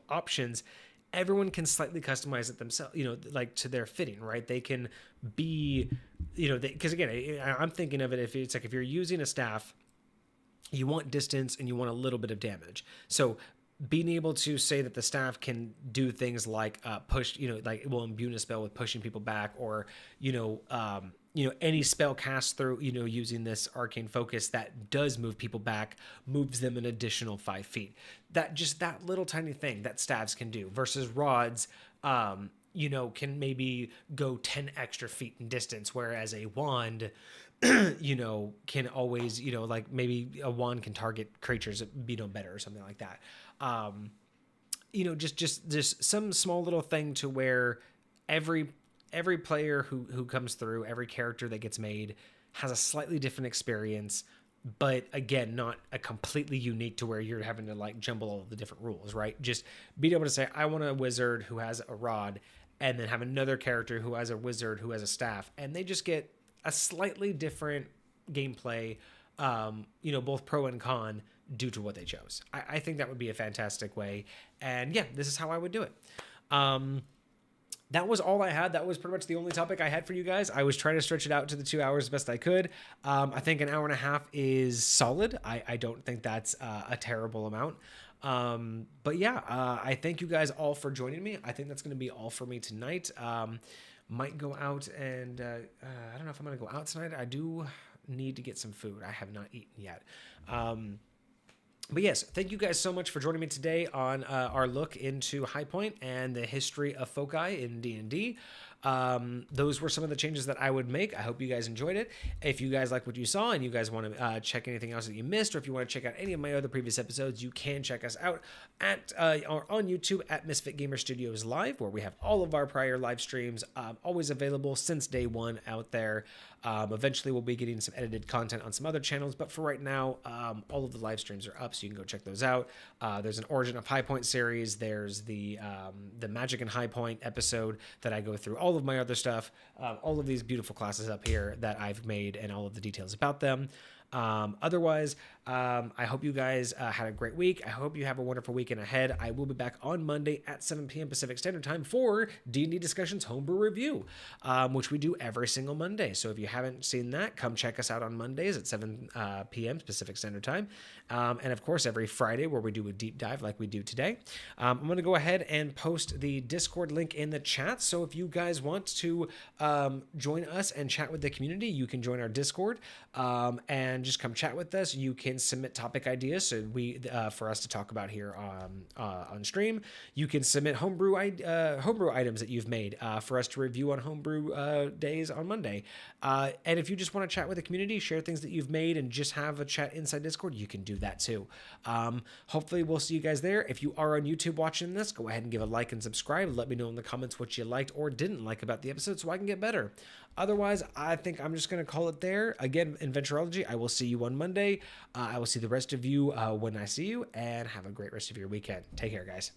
options, everyone can slightly customize it themselves, like to their fitting, right? They can be, because again, I'm thinking of it, if you're using a staff, you want distance and you want a little bit of damage. So being able to say that the staff can do things like push, like it will imbue a spell with pushing people back, or, any spell cast through, using this arcane focus that does move people back, moves them an additional 5 feet. That little tiny thing that staves can do versus rods, can maybe go 10 extra feet in distance, whereas a wand, can always, like maybe a wand can target creatures better or something like that. Just some small little thing to where every player who comes through, every character that gets made has a slightly different experience, but again, not a completely unique to where you're having to like jumble all of the different rules, right? Just being able to say, I want a wizard who has a rod, and then have another character who has a wizard who has a staff, and they just get a slightly different gameplay, both pro and con, due to what they chose. I think that would be a fantastic way. And yeah, this is how I would do it. That was all I had. That was pretty much the only topic I had for you guys. I was trying to stretch it out to the 2 hours as best I could. I think an hour and a half is solid. I don't think that's a terrible amount. But yeah, I thank you guys all for joining me. I think that's going to be all for me tonight. Might go out and I don't know if I'm going to go out tonight. I do need to get some food. I have not eaten yet. But yes, thank you guys so much for joining me today on our look into High Point and the history of Foci in D&D. Those were some of the changes that I would make. I hope you guys enjoyed it. If you guys like what you saw and you guys want to check anything else that you missed, or if you want to check out any of my other previous episodes, you can check us out at or on YouTube at MisfitGamersStudios Live, where we have all of our prior live streams always available since day one out there. Eventually, we'll be getting some edited content on some other channels, but for right now, all of the live streams are up, so you can go check those out. There's an Origin of High Point series. There's the Magic and High Point episode that I go through all of my other stuff, all of these beautiful classes up here that I've made, and all of the details about them. Otherwise, I hope you guys had a great week. I hope you have a wonderful weekend ahead. I will be back on Monday at 7 p.m. Pacific Standard Time for D&D Discussions Homebrew Review, which we do every single Monday. So if you haven't seen that, come check us out on Mondays at 7 p.m. Pacific Standard Time. And of course, every Friday where we do a deep dive like we do today. I'm going to go ahead and post the Discord link in the chat. So if you guys want to join us and chat with the community, you can join our Discord and just come chat with us. You can submit topic ideas for us to talk about here on stream. You can submit homebrew items that you've made for us to review on homebrew days on Monday. And if you just want to chat with the community, share things that you've made, and just have a chat inside Discord, you can do that too. Hopefully we'll see you guys there. If you are on YouTube watching this, go ahead and give a like and subscribe. Let me know in the comments what you liked or didn't like about the episode so I can get better. Otherwise, I think I'm just going to call it there. Again, in Venturology, I will see you on Monday. I will see the rest of you when I see you, and have a great rest of your weekend. Take care, guys.